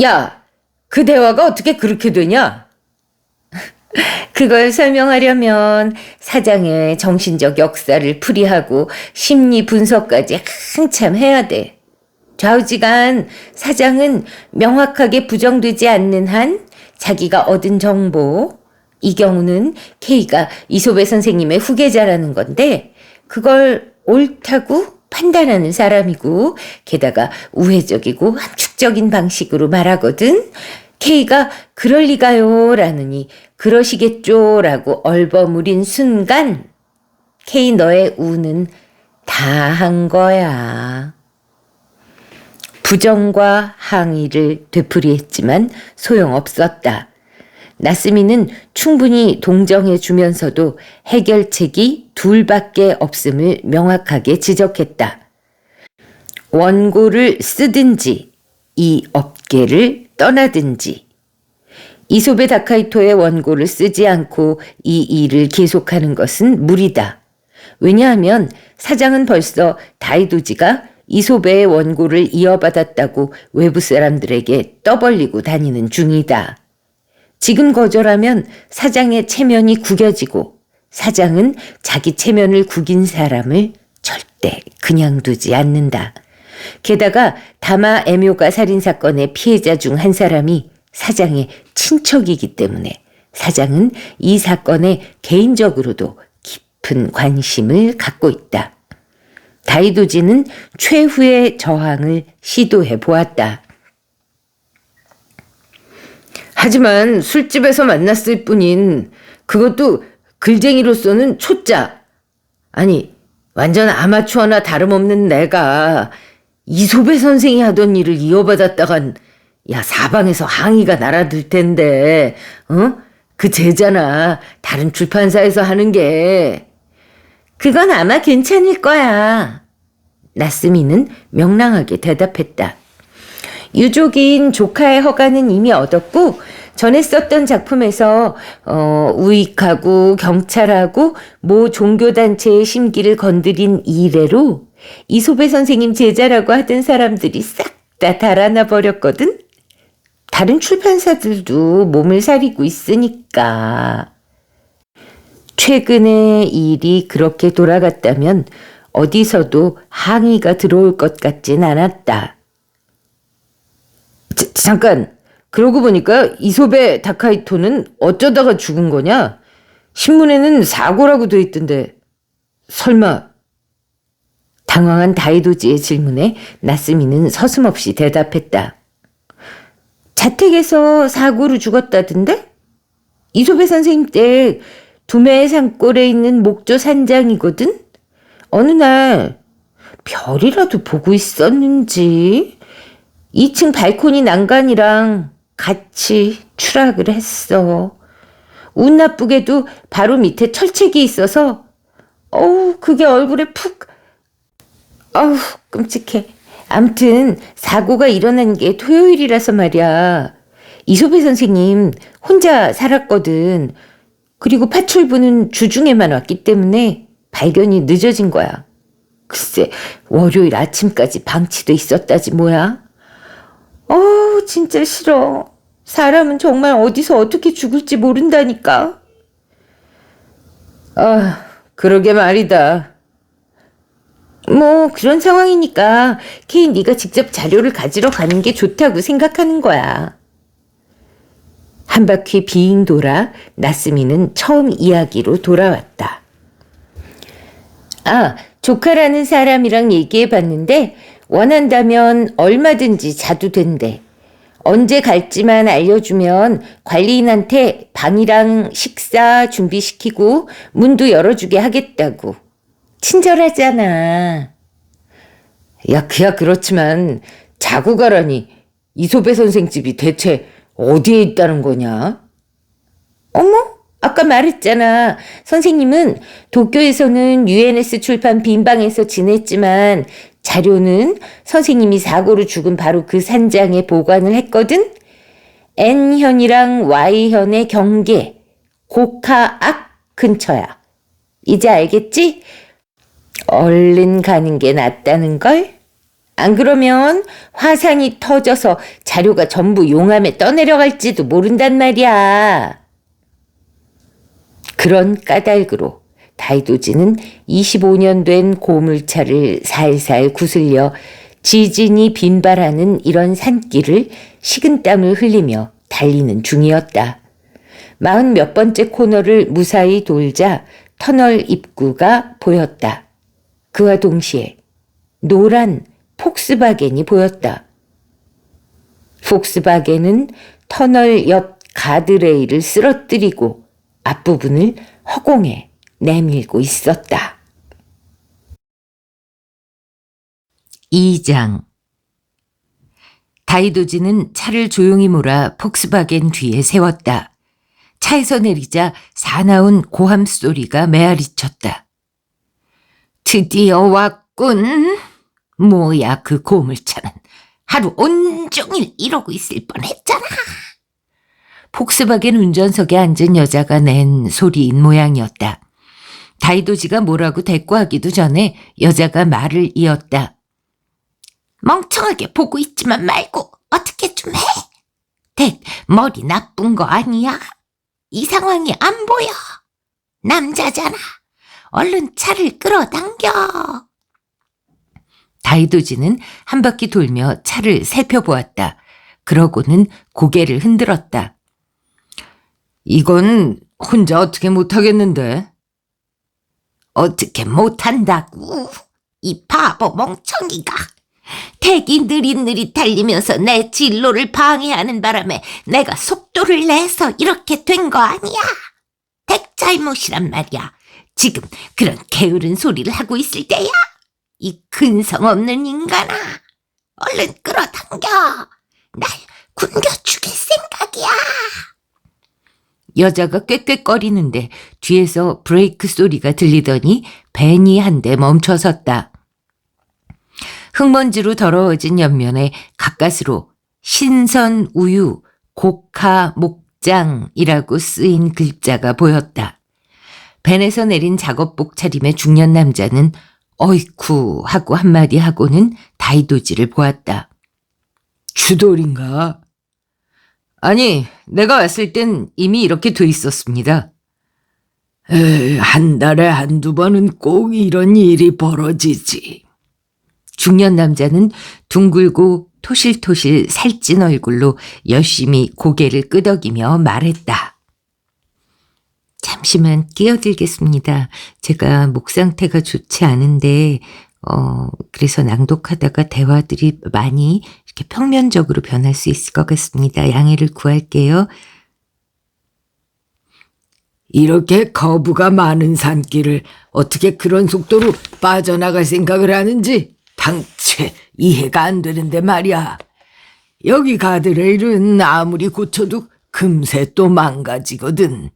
야, 그 대화가 어떻게 그렇게 되냐? 그걸 설명하려면 사장의 정신적 역사를 풀이하고 심리 분석까지 한참 해야 돼. 좌우지간 사장은 명확하게 부정되지 않는 한 자기가 얻은 정보, 이 경우는 K가 이소배 선생님의 후계자라는 건데 그걸 옳다고 판단하는 사람이고 게다가 우회적이고 함축적인 방식으로 말하거든. K가 그럴 리가요 라느니 그러시겠죠 라고 얼버무린 순간 K 너의 우는 다 한 거야. 부정과 항의를 되풀이했지만 소용없었다. 나스미는 충분히 동정해 주면서도 해결책이 둘밖에 없음을 명확하게 지적했다. 원고를 쓰든지 이 업계를 떠나든지. 이소베 다카이토의 원고를 쓰지 않고 이 일을 계속하는 것은 무리다. 왜냐하면 사장은 벌써 다이도지가 이소베의 원고를 이어받았다고 외부 사람들에게 떠벌리고 다니는 중이다. 지금 거절하면 사장의 체면이 구겨지고 사장은 자기 체면을 구긴 사람을 절대 그냥 두지 않는다. 게다가 다마 애묘가 살인사건의 피해자 중 한 사람이 사장의 친척이기 때문에 사장은 이 사건에 개인적으로도 깊은 관심을 갖고 있다. 다이도지는 최후의 저항을 시도해 보았다. 하지만 술집에서 만났을 뿐인 그것도 글쟁이로서는 초짜. 아니, 완전 아마추어나 다름없는 내가 이솝의 선생이 하던 일을 이어받았다간 사방에서 항의가 날아들 텐데, 그 제자나 다른 출판사에서 하는 게. 그건 아마 괜찮을 거야. 나스미는 명랑하게 대답했다. 유족인 조카의 허가는 이미 얻었고 전에 썼던 작품에서 우익하고 경찰하고 모 종교단체의 심기를 건드린 이래로 이솝의 선생님 제자라고 하던 사람들이 싹 다 달아나 버렸거든. 다른 출판사들도 몸을 사리고 있으니까. 최근에 일이 그렇게 돌아갔다면 어디서도 항의가 들어올 것 같진 않았다. 잠깐, 그러고 보니까 이솝의 다카이토는 어쩌다가 죽은 거냐? 신문에는 사고라고 돼 있던데 설마. 당황한 다이도지의 질문에 나스미는 서슴없이 대답했다. 자택에서 사고로 죽었다던데? 이솝의 선생님 때 두메 산골에 있는 목조 산장이거든? 어느 날 별이라도 보고 있었는지 2층 발코니 난간이랑 같이 추락을 했어. 운 나쁘게도 바로 밑에 철책이 있어서 그게 얼굴에 푹. 끔찍해. 암튼 사고가 일어난 게 토요일이라서 말이야. 이솝의 선생님 혼자 살았거든. 그리고 파출부는 주중에만 왔기 때문에 발견이 늦어진 거야. 글쎄, 월요일 아침까지 방치돼 있었다지 뭐야. 진짜 싫어. 사람은 정말 어디서 어떻게 죽을지 모른다니까. 그러게 말이다. 뭐 그런 상황이니까 케인 네가 직접 자료를 가지러 가는 게 좋다고 생각하는 거야. 한 바퀴 빙 돌아 나스미는 처음 이야기로 돌아왔다. 조카라는 사람이랑 얘기해봤는데 원한다면 얼마든지 자도 된대. 언제 갈지만 알려주면 관리인한테 방이랑 식사 준비시키고 문도 열어주게 하겠다고. 친절하잖아. 그야 그렇지만 자고 가라니. 이솝의 선생 집이 대체 어디에 있다는 거냐? 어머? 아까 말했잖아. 선생님은 도쿄에서는 UNS 출판 빈방에서 지냈지만 자료는 선생님이 사고로 죽은 바로 그 산장에 보관을 했거든. N현이랑 Y현의 경계, 고카악 근처야. 이제 알겠지? 얼른 가는 게 낫다는 걸? 안 그러면 화산이 터져서 자료가 전부 용암에 떠내려갈지도 모른단 말이야. 그런 까닭으로 다이도지는 25년 된 고물차를 살살 구슬려 지진이 빈발하는 이런 산길을 식은땀을 흘리며 달리는 중이었다. 40몇 번째 코너를 무사히 돌자 터널 입구가 보였다. 그와 동시에 노란 폭스바겐이 보였다. 폭스바겐은 터널 옆 가드레일을 쓰러뜨리고 앞부분을 허공에 내밀고 있었다. 2장. 다이도지는 차를 조용히 몰아 폭스바겐 뒤에 세웠다. 차에서 내리자 사나운 고함 소리가 메아리쳤다. 드디어 왔군. 뭐야 그 고물차는. 하루 온종일 이러고 있을 뻔했잖아. 폭스바겐 운전석에 앉은 여자가 낸 소리인 모양이었다. 다이도지가 뭐라고 대꾸하기도 전에 여자가 말을 이었다. 멍청하게 보고 있지만 말고 어떻게 좀 해. 머리 나쁜 거 아니야? 이 상황이 안 보여. 남자잖아. 얼른 차를 끌어당겨. 다이도지는 한 바퀴 돌며 차를 살펴보았다. 그러고는 고개를 흔들었다. 이건 혼자 어떻게 못하겠는데? 어떻게 못한다고? 이 바보 멍청이가. 대기 느릿느릿 달리면서 내 진로를 방해하는 바람에 내가 속도를 내서 이렇게 된 거 아니야? 댁 잘못이란 말이야. 지금 그런 게으른 소리를 하고 있을 때야? 이 근성 없는 인간아. 얼른 끌어당겨. 날 굶겨 죽일 생각이야. 여자가 꾀꾀거리는데 뒤에서 브레이크 소리가 들리더니 밴이 한 대 멈춰섰다. 흙먼지로 더러워진 옆면에 가까스로 신선 우유 고카 목장이라고 쓰인 글자가 보였다. 밴에서 내린 작업복 차림의 중년 남자는 어이쿠 하고 한마디 하고는 다이도지를 보았다. 추돌인가? 아니, 내가 왔을 땐 이미 이렇게 돼 있었습니다. 한 달에 한두 번은 꼭 이런 일이 벌어지지. 중년 남자는 둥글고 토실토실 살찐 얼굴로 열심히 고개를 끄덕이며 말했다. 잠시만 끼어들겠습니다. 제가 목 상태가 좋지 않은데 그래서 낭독하다가 대화들이 많이 이렇게 평면적으로 변할 수 있을 것 같습니다. 양해를 구할게요. 이렇게 거부가 많은 산길을 어떻게 그런 속도로 빠져나갈 생각을 하는지 당체 이해가 안 되는데 말이야. 여기 가드레일은 아무리 고쳐도 금세 또 망가지거든.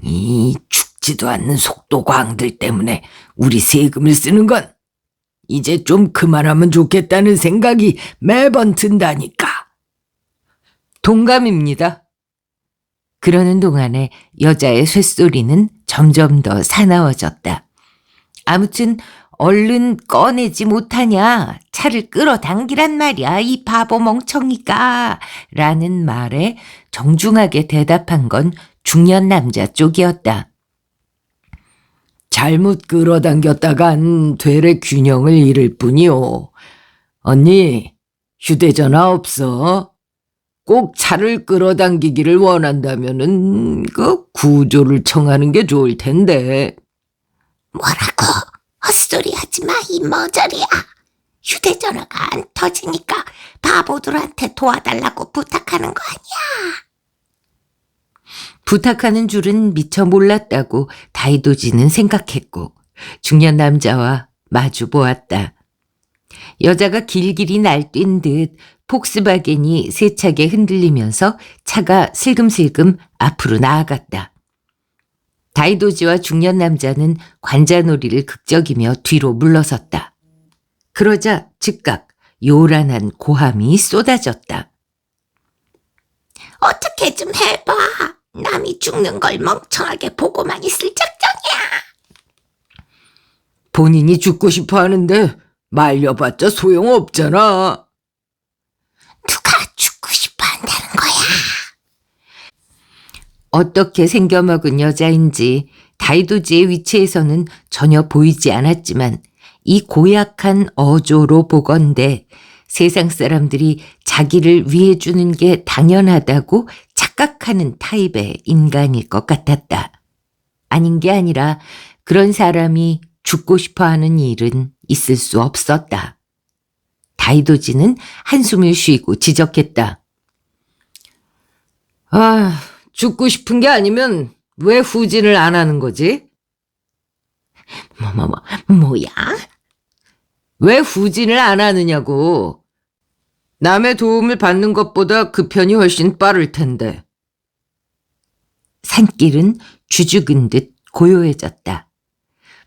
이 죽지도 않는 속도 광들 때문에 우리 세금을 쓰는 건 이제 좀 그만하면 좋겠다는 생각이 매번 든다니까. 동감입니다. 그러는 동안에 여자의 쇳소리는 점점 더 사나워졌다. 아무튼 얼른 꺼내지 못하냐? 차를 끌어당기란 말이야, 이 바보 멍청이가. 라는 말에 정중하게 대답한 건 중년 남자 쪽이었다. 잘못 끌어당겼다간 되레 균형을 잃을 뿐이오. 언니, 휴대전화 없어? 꼭 차를 끌어당기기를 원한다면은 그 구조를 청하는 게 좋을 텐데. 뭐라고? 헛소리 하지 마, 이 머저리야. 휴대전화가 안 터지니까 바보들한테 도와달라고 부탁하는 거 아니야. 부탁하는 줄은 미처 몰랐다고 다이도지는 생각했고 중년 남자와 마주 보았다. 여자가 길길이 날뛴 듯 폭스바겐이 세차게 흔들리면서 차가 슬금슬금 앞으로 나아갔다. 다이도지와 중년 남자는 관자놀이를 극적이며 뒤로 물러섰다. 그러자 즉각 요란한 고함이 쏟아졌다. 어떻게 좀 해봐. 남이 죽는 걸 멍청하게 보고만 있을 작정이야. 본인이 죽고 싶어 하는데 말려봤자 소용없잖아. 누가 죽고 싶어 한다는 거야. 어떻게 생겨먹은 여자인지 다이도지의 위치에서는 전혀 보이지 않았지만 이 고약한 어조로 보건대 세상 사람들이 자기를 위해주는 게 당연하다고 착각하는 타입의 인간일 것 같았다. 아닌 게 아니라 그런 사람이 죽고 싶어하는 일은 있을 수 없었다. 다이도지는 한숨을 쉬고 지적했다. 아, 죽고 싶은 게 아니면 왜 후진을 안 하는 거지? 뭐야? 왜 후진을 안 하느냐고. 남의 도움을 받는 것보다 그 편이 훨씬 빠를 텐데. 산길은 주죽은 듯 고요해졌다.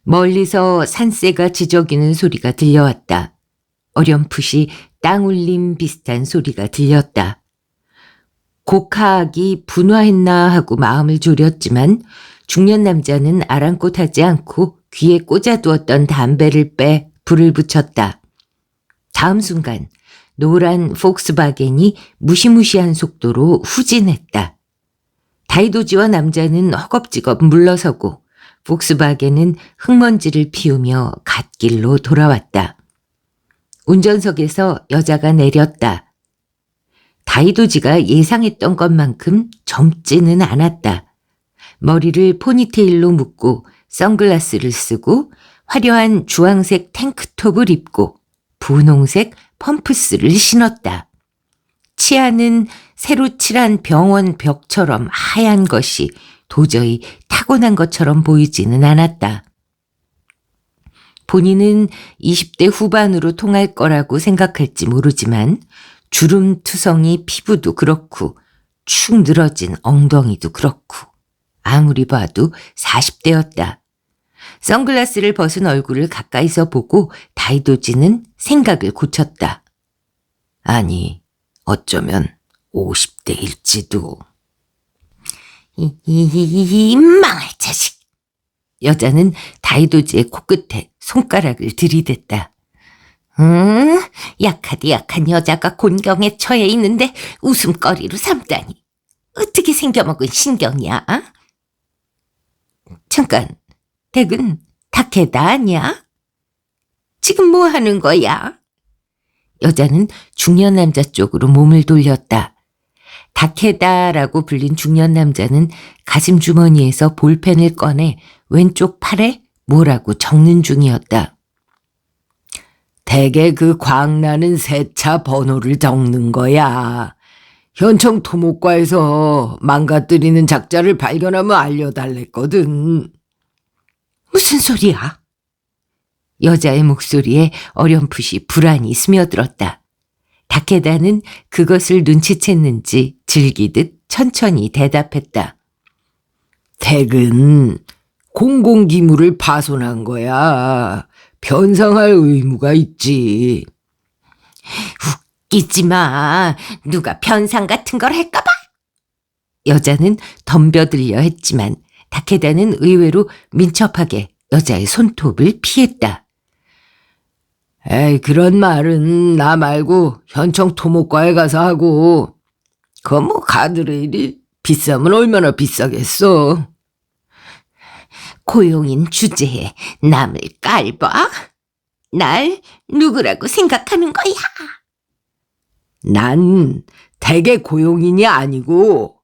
멀리서 산새가 지저귀는 소리가 들려왔다. 어렴풋이 땅울림 비슷한 소리가 들렸다. 고카악이 분화했나 하고 마음을 졸였지만 중년 남자는 아랑곳하지 않고 귀에 꽂아두었던 담배를 빼 불을 붙였다. 다음 순간 노란 폭스바겐이 무시무시한 속도로 후진했다. 다이도지와 남자는 허겁지겁 물러서고 폭스바겐은 흙먼지를 피우며 갓길로 돌아왔다. 운전석에서 여자가 내렸다. 다이도지가 예상했던 것만큼 젊지는 않았다. 머리를 포니테일로 묶고 선글라스를 쓰고 화려한 주황색 탱크톱을 입고 분홍색 펌프스를 신었다. 치아는 새로 칠한 병원 벽처럼 하얀 것이 도저히 타고난 것처럼 보이지는 않았다. 본인은 20대 후반으로 통할 거라고 생각할지 모르지만 주름투성이 피부도 그렇고 축 늘어진 엉덩이도 그렇고 아무리 봐도 40대였다. 선글라스를 벗은 얼굴을 가까이서 보고 다이도지는 생각을 고쳤다. 아니, 어쩌면 50대일지도. 이 망할 자식. 여자는 다이도지의 코끝에 손가락을 들이댔다. 약하디 약한 여자가 곤경에 처해 있는데 웃음거리로 삼다니. 어떻게 생겨먹은 신경이야? 잠깐, 댁은 다케다 아니야? 지금 뭐 하는 거야? 여자는 중년 남자 쪽으로 몸을 돌렸다. 다케다라고 불린 중년 남자는 가슴 주머니에서 볼펜을 꺼내 왼쪽 팔에 뭐라고 적는 중이었다. 대개 그 광나는 세차 번호를 적는 거야. 현청 토목과에서 망가뜨리는 작자를 발견하면 알려달랬거든. 무슨 소리야? 여자의 목소리에 어렴풋이 불안이 스며들었다. 다케다는 그것을 눈치챘는지 즐기듯 천천히 대답했다. 댁은 공공기물을 파손한 거야. 변상할 의무가 있지. 웃기지 마. 누가 변상 같은 걸 할까봐. 여자는 덤벼들려 했지만 다케다는 의외로 민첩하게 여자의 손톱을 피했다. 에이, 그런 말은 나 말고 현청 토목과에 가서 하고. 그 뭐 가드레일이 비싸면 얼마나 비싸겠어. 고용인 주제에 남을 깔봐? 날 누구라고 생각하는 거야? 난 댁의 고용인이 아니고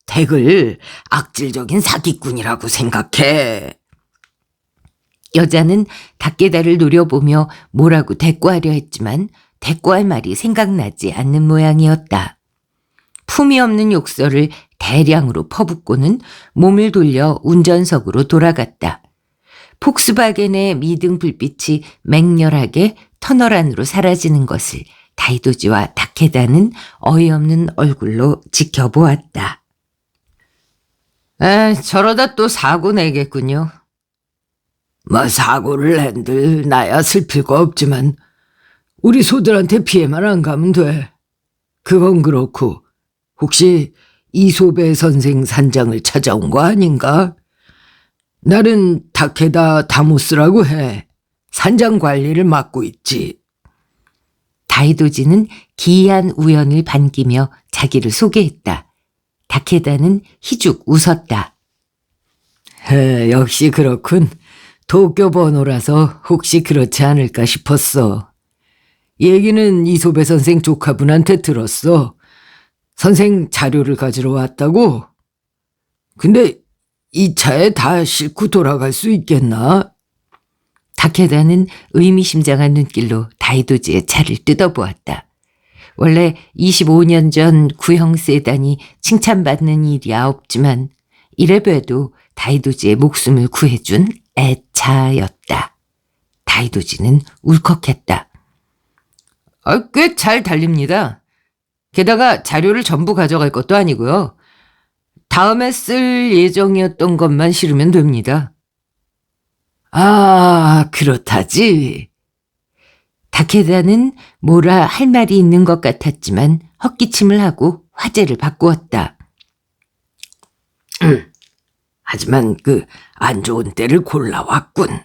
댁을 악질적인 사기꾼이라고 생각해. 여자는 다케다를 노려보며 뭐라고 대꾸하려 했지만 대꾸할 말이 생각나지 않는 모양이었다. 품이 없는 욕설을 대량으로 퍼붓고는 몸을 돌려 운전석으로 돌아갔다. 폭스바겐의 미등 불빛이 맹렬하게 터널 안으로 사라지는 것을 다이도지와 다케다는 어이없는 얼굴로 지켜보았다. 저러다 또 사고 내겠군요. 뭐 사고를 낸들 나야 슬플 거 없지만 우리 소들한테 피해만 안 가면 돼. 그건 그렇고 혹시 이소배 선생 산장을 찾아온 거 아닌가? 나는 다케다 다모스라고 해. 산장 관리를 맡고 있지. 다이도지는 기이한 우연을 반기며 자기를 소개했다. 다케다는 희죽 웃었다. 역시 그렇군. 도쿄 번호라서 혹시 그렇지 않을까 싶었어. 얘기는 이소배 선생 조카분한테 들었어. 선생 자료를 가지러 왔다고? 근데 이 차에 다 싣고 돌아갈 수 있겠나? 다케다는 의미심장한 눈길로 다이도지의 차를 뜯어보았다. 원래 25년 전 구형 세단이 칭찬받는 일이야 없지만 이래봬도 다이도지의 목숨을 구해준 애차였다. 다이도지는 울컥했다. 꽤 잘 달립니다. 게다가 자료를 전부 가져갈 것도 아니고요. 다음에 쓸 예정이었던 것만 실으면 됩니다. 아, 그렇다지. 다케다는 뭐라 할 말이 있는 것 같았지만 헛기침을 하고 화제를 바꾸었다. 하지만 안 좋은 때를 골라왔군.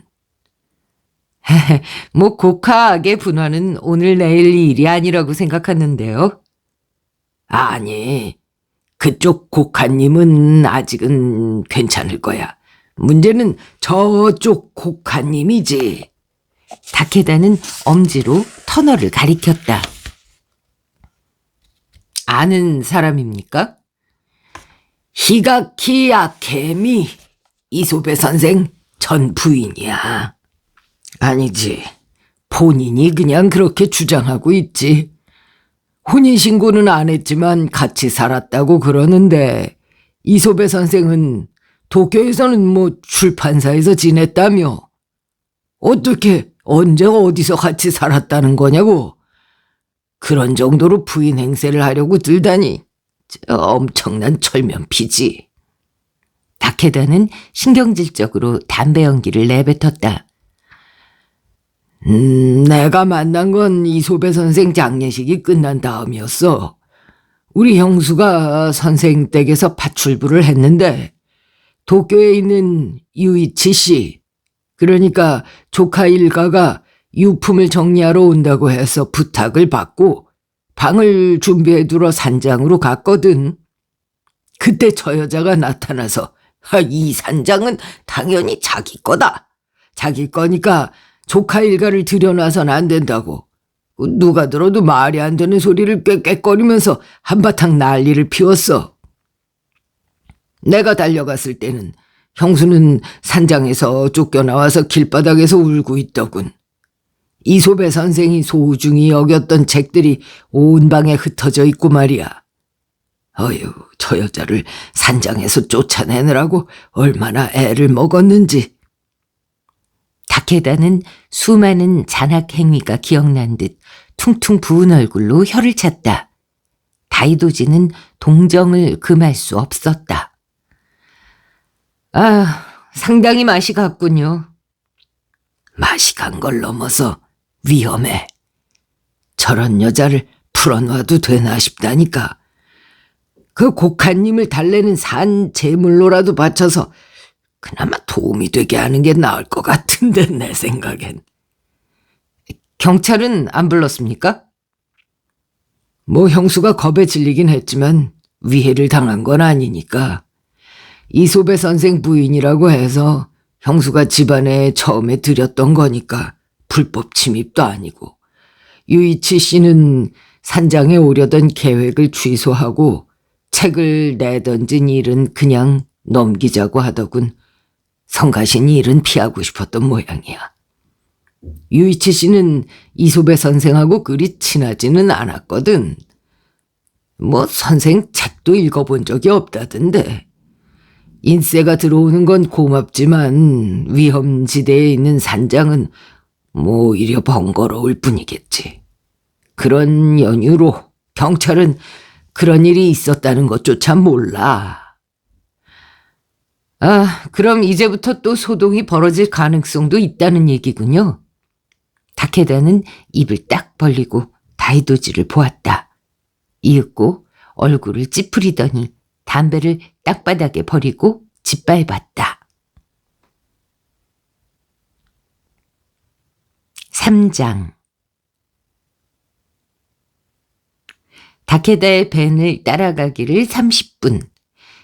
뭐 고카악의 분화는 오늘 내일 일이 아니라고 생각하는데요. 아니, 그쪽 고카님은 아직은 괜찮을 거야. 문제는 저쪽 고카님이지. 다케다는 엄지로 터널을 가리켰다. 아는 사람입니까? 히가키 아케미, 이소배 선생 전 부인이야. 아니지, 본인이 그냥 그렇게 주장하고 있지. 혼인신고는 안 했지만 같이 살았다고 그러는데, 이소배 선생은 도쿄에서는 뭐 출판사에서 지냈다며. 어떻게 언제 어디서 같이 살았다는 거냐고. 그런 정도로 부인 행세를 하려고 들다니 엄청난 철면피지. 다케다는 신경질적으로 담배 연기를 내뱉었다. 내가 만난 건 이소배 선생 장례식이 끝난 다음이었어. 우리 형수가 선생 댁에서 파출부를 했는데 도쿄에 있는 유이치 씨, 그러니까 조카 일가가 유품을 정리하러 온다고 해서 부탁을 받고 방을 준비해두러 산장으로 갔거든. 그때 저 여자가 나타나서 이 산장은 당연히 자기 거다. 자기 거니까 조카 일가를 들여놔선 안 된다고. 누가 들어도 말이 안 되는 소리를 꽥꽥거리면서 한바탕 난리를 피웠어. 내가 달려갔을 때는 형수는 산장에서 쫓겨나와서 길바닥에서 울고 있더군. 이소배 선생이 소중히 여겼던 책들이 온 방에 흩어져 있고 말이야. 어휴, 저 여자를 산장에서 쫓아내느라고 얼마나 애를 먹었는지. 다케다는 수많은 잔악 행위가 기억난 듯 퉁퉁 부은 얼굴로 혀를 찼다. 다이도지는 동정을 금할 수 없었다. 아, 상당히 맛이 갔군요. 맛이 간 걸 넘어서 위험해. 저런 여자를 풀어놔도 되나 싶다니까. 그 곡한님을 달래는 산 제물로라도 바쳐서 그나마 도움이 되게 하는 게 나을 것 같은데, 내 생각엔. 경찰은 안 불렀습니까? 뭐 형수가 겁에 질리긴 했지만 위해를 당한 건 아니니까. 이소배 선생 부인이라고 해서 형수가 집안에 처음에 들였던 거니까 불법 침입도 아니고, 유이치 씨는 산장에 오려던 계획을 취소하고 책을 내던진 일은 그냥 넘기자고 하더군. 성가신 일은 피하고 싶었던 모양이야. 유이치 씨는 이소배 선생하고 그리 친하지는 않았거든. 뭐 선생 책도 읽어본 적이 없다던데. 인세가 들어오는 건 고맙지만 위험지대에 있는 산장은 뭐 오히려 번거로울 뿐이겠지. 그런 연유로 경찰은 그런 일이 있었다는 것조차 몰라. 아, 그럼 이제부터 또 소동이 벌어질 가능성도 있다는 얘기군요. 다케다는 입을 딱 벌리고 다이도지를 보았다. 이윽고 얼굴을 찌푸리더니 담배를 땅바닥에 버리고 짓밟았다. 3장. 다케다의 밴을 따라가기를 30분.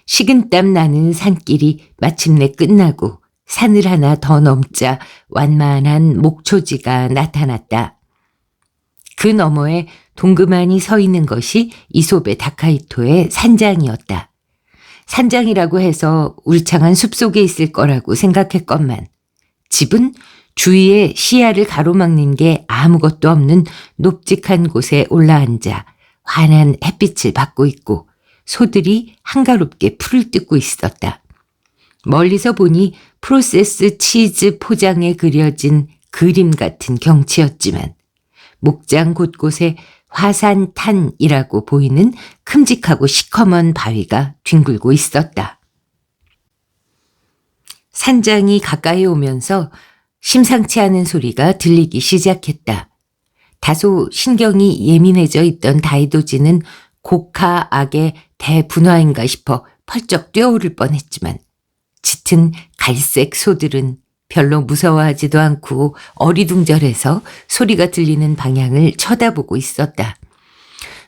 식은땀 나는 산길이 마침내 끝나고 산을 하나 더 넘자 완만한 목초지가 나타났다. 그 너머에 동그만히 서 있는 것이 이소베 다카이토의 산장이었다. 산장이라고 해서 울창한 숲속에 있을 거라고 생각했건만 집은 주위에 시야를 가로막는 게 아무것도 없는 높직한 곳에 올라앉아 환한 햇빛을 받고 있고 소들이 한가롭게 풀을 뜯고 있었다. 멀리서 보니 프로세스 치즈 포장에 그려진 그림 같은 경치였지만 목장 곳곳에 화산탄이라고 보이는 큼직하고 시커먼 바위가 뒹굴고 있었다. 산장이 가까이 오면서 심상치 않은 소리가 들리기 시작했다. 다소 신경이 예민해져 있던 다이도지는 고카 악의 대분화인가 싶어 펄쩍 뛰어오를 뻔했지만 짙은 갈색 소들은 별로 무서워하지도 않고 어리둥절해서 소리가 들리는 방향을 쳐다보고 있었다.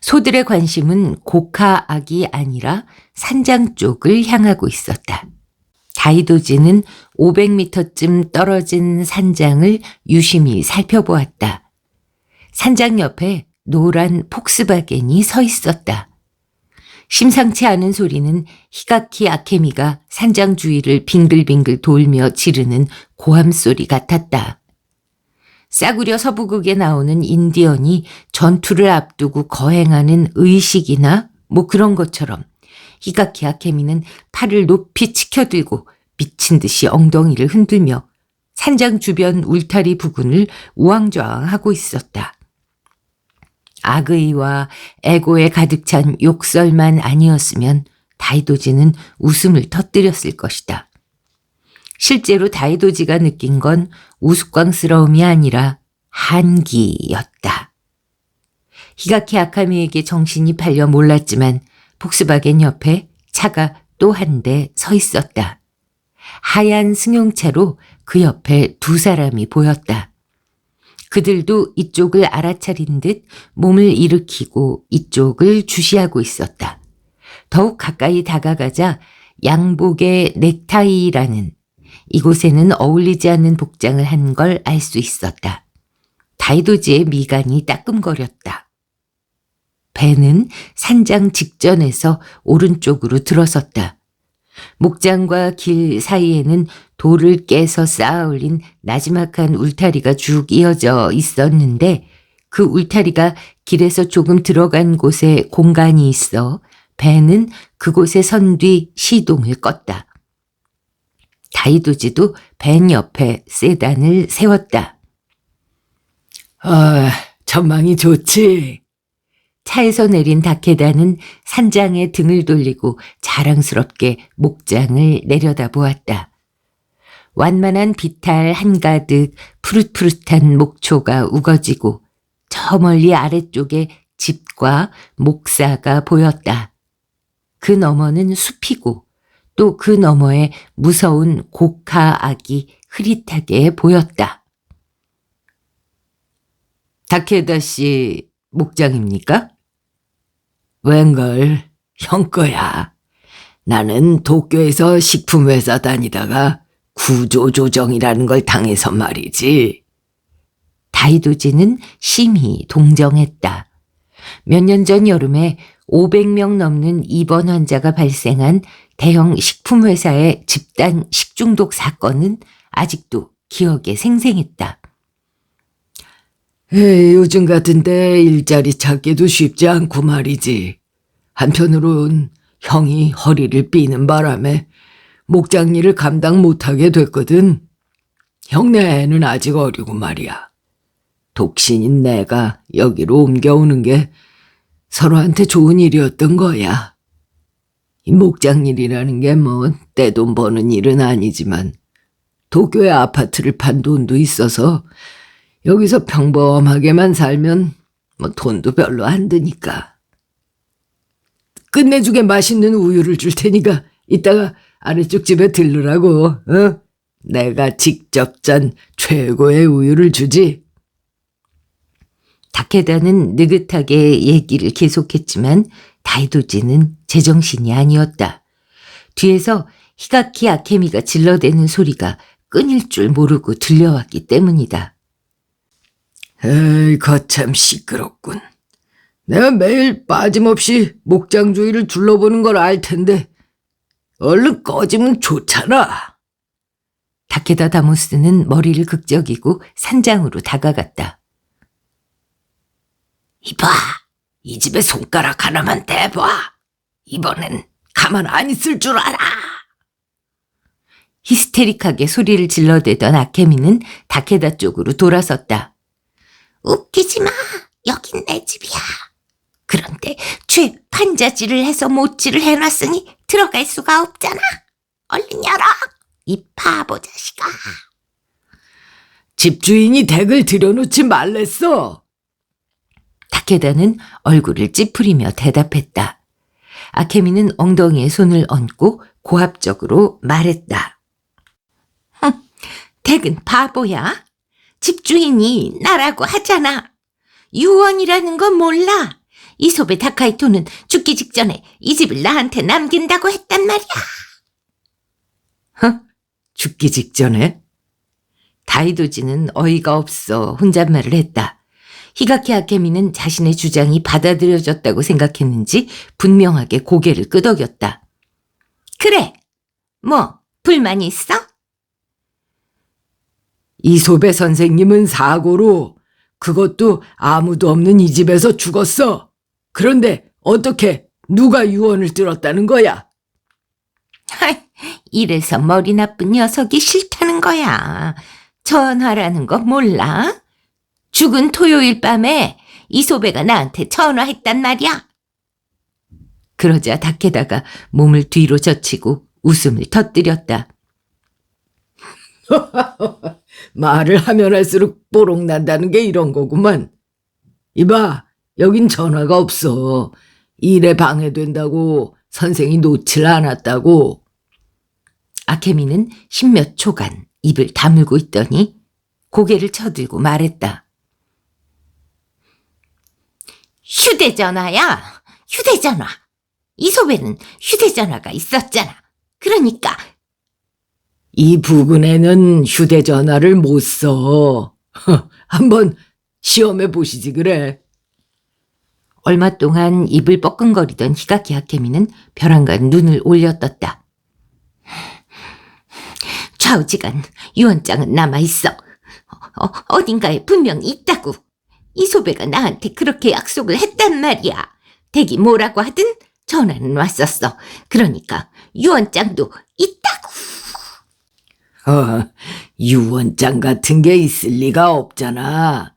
소들의 관심은 고카 악이 아니라 산장 쪽을 향하고 있었다. 다이도지는 500m쯤 떨어진 산장을 유심히 살펴보았다. 산장 옆에 노란 폭스바겐이 서 있었다. 심상치 않은 소리는 히가키 아케미가 산장 주위를 빙글빙글 돌며 지르는 고함 소리 같았다. 싸구려 서부극에 나오는 인디언이 전투를 앞두고 거행하는 의식이나 뭐 그런 것처럼 히가키 아케미는 팔을 높이 치켜들고 미친 듯이 엉덩이를 흔들며 산장 주변 울타리 부근을 우왕좌왕하고 있었다. 악의와 애고에 가득 찬 욕설만 아니었으면 다이도지는 웃음을 터뜨렸을 것이다. 실제로 다이도지가 느낀 건 우스꽝스러움이 아니라 한기였다. 히가키 아카미에게 정신이 팔려 몰랐지만 폭스바겐 옆에 차가 또 한 대 서 있었다. 하얀 승용차로 그 옆에 두 사람이 보였다. 그들도 이쪽을 알아차린 듯 몸을 일으키고 이쪽을 주시하고 있었다. 더욱 가까이 다가가자 양복의 넥타이라는 이곳에는 어울리지 않는 복장을 한 걸 알 수 있었다. 다이도지의 미간이 따끔거렸다. 배는 산장 직전에서 오른쪽으로 들어섰다. 목장과 길 사이에는 돌을 깨서 쌓아 올린 나지막한 울타리가 쭉 이어져 있었는데 그 울타리가 길에서 조금 들어간 곳에 공간이 있어 배는 그곳에 선 뒤 시동을 껐다. 다이도지도 벤 옆에 세단을 세웠다. 전망이 좋지. 차에서 내린 다케다는 산장에 등을 돌리고 자랑스럽게 목장을 내려다보았다. 완만한 비탈 한가득 푸릇푸릇한 목초가 우거지고 저 멀리 아래쪽에 집과 목사가 보였다. 그 너머는 숲이고 또 그 너머에 무서운 고카악이 흐릿하게 보였다. 다케다 씨 목장입니까? 웬걸, 형 거야. 나는 도쿄에서 식품회사 다니다가 구조조정이라는 걸 당해서 말이지. 다이도지는 심히 동정했다. 몇 년 전 여름에 500명 넘는 입원 환자가 발생한 대형 식품회사의 집단 식중독 사건은 아직도 기억에 생생했다. 요즘 같은데 일자리 찾기도 쉽지 않고 말이지. 한편으론 형이 허리를 삐는 바람에 목장 일을 감당 못하게 됐거든. 형네 애는 아직 어리고 말이야. 독신인 내가 여기로 옮겨오는 게 서로한테 좋은 일이었던 거야. 이 목장 일이라는 게 뭐 떼돈 버는 일은 아니지만 도쿄에 아파트를 판 돈도 있어서 여기서 평범하게만 살면 뭐 돈도 별로 안 드니까. 끝내주게 맛있는 우유를 줄 테니까 이따가 아래쪽 집에 들르라고. 어? 내가 직접 짠 최고의 우유를 주지. 다케다는 느긋하게 얘기를 계속했지만 다이도지는 제정신이 아니었다. 뒤에서 히가키 아케미가 질러대는 소리가 끊일 줄 모르고 들려왔기 때문이다. 에이, 거참 시끄럽군. 내가 매일 빠짐없이 목장 주위를 둘러보는 걸 알 텐데 얼른 꺼지면 좋잖아. 다케다 다모스는 머리를 극적이고 산장으로 다가갔다. 이봐, 이 집에 손가락 하나만 대봐. 이번엔 가만 안 있을 줄 알아. 히스테릭하게 소리를 질러대던 아케미는 다케다 쪽으로 돌아섰다. 웃기지 마. 여긴 내 집이야. 그런데 죄 판자질을 해서 못질을 해놨으니 들어갈 수가 없잖아. 얼른 열어. 이 바보 자식아. 집주인이 댁을 들여놓지 말랬어. 다케다는 얼굴을 찌푸리며 대답했다. 아케미는 엉덩이에 손을 얹고 고압적으로 말했다. 댁은 바보야? 집주인이 나라고 하잖아. 유언이라는 건 몰라. 이소베 다카이토는 죽기 직전에 이 집을 나한테 남긴다고 했단 말이야. 죽기 직전에? 다이도지는 어이가 없어 혼잣말을 했다. 히가키 아케미는 자신의 주장이 받아들여졌다고 생각했는지 분명하게 고개를 끄덕였다. 그래, 뭐 불만 있어? 이소배 선생님은 사고로 그것도 아무도 없는 이 집에서 죽었어. 그런데 어떻게 누가 유언을 들었다는 거야? 이래서 머리 나쁜 녀석이 싫다는 거야. 전화라는 거 몰라? 죽은 토요일 밤에 이소배가 나한테 전화했단 말이야. 그러자 다케다가 몸을 뒤로 젖히고 웃음을 터뜨렸다. 말을 하면 할수록 뽀록 난다는 게 이런 거구만. 이봐, 여긴 전화가 없어. 일에 방해된다고 선생이 놓질 않았다고. 아케미는 십몇 초간 입을 다물고 있더니 고개를 쳐들고 말했다. 휴대전화야, 휴대전화. 이소배는 휴대전화가 있었잖아. 그러니까. 이 부근에는 휴대전화를 못 써. 한번 시험해 보시지 그래. 얼마 동안 입을 뻐끔거리던 히가키 아케미는 벼랑간 눈을 올려떴다. 좌우지간 유언장은 남아있어. 어딘가에 분명히 있다고. 이소배가 나한테 그렇게 약속을 했단 말이야. 댁이 뭐라고 하든 전화는 왔었어. 그러니까 유언장도 있다고. 유언장 같은 게 있을 리가 없잖아.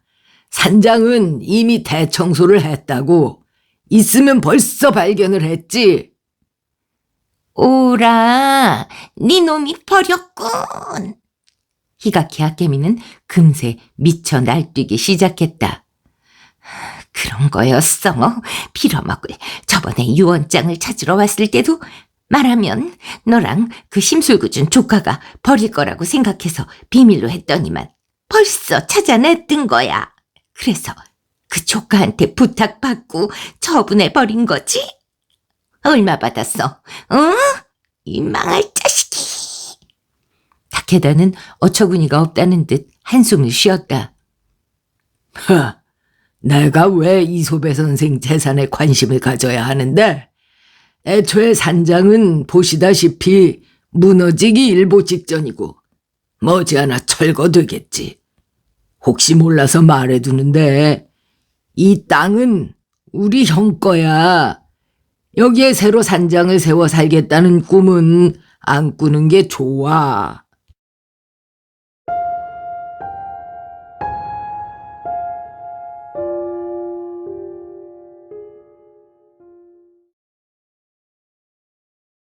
산장은 이미 대청소를 했다고. 있으면 벌써 발견을 했지. 오라, 네 놈이 버렸군. 히가키 아케미는 금세 미쳐 날뛰기 시작했다. 그런 거였어. 빌어먹을. 저번에 유언장을 찾으러 왔을 때도 말하면 너랑 그 심술궂은 조카가 버릴 거라고 생각해서 비밀로 했더니만 벌써 찾아냈던 거야. 그래서 그 조카한테 부탁받고 처분해버린 거지? 얼마 받았어? 응? 이 망할 자식이. 다케다는 어처구니가 없다는 듯 한숨을 쉬었다. 내가 왜 이소배 선생 재산에 관심을 가져야 하는데? 애초에 산장은 보시다시피 무너지기 일보 직전이고 머지않아 철거되겠지. 혹시 몰라서 말해두는데 이 땅은 우리 형 거야. 여기에 새로 산장을 세워 살겠다는 꿈은 안 꾸는 게 좋아.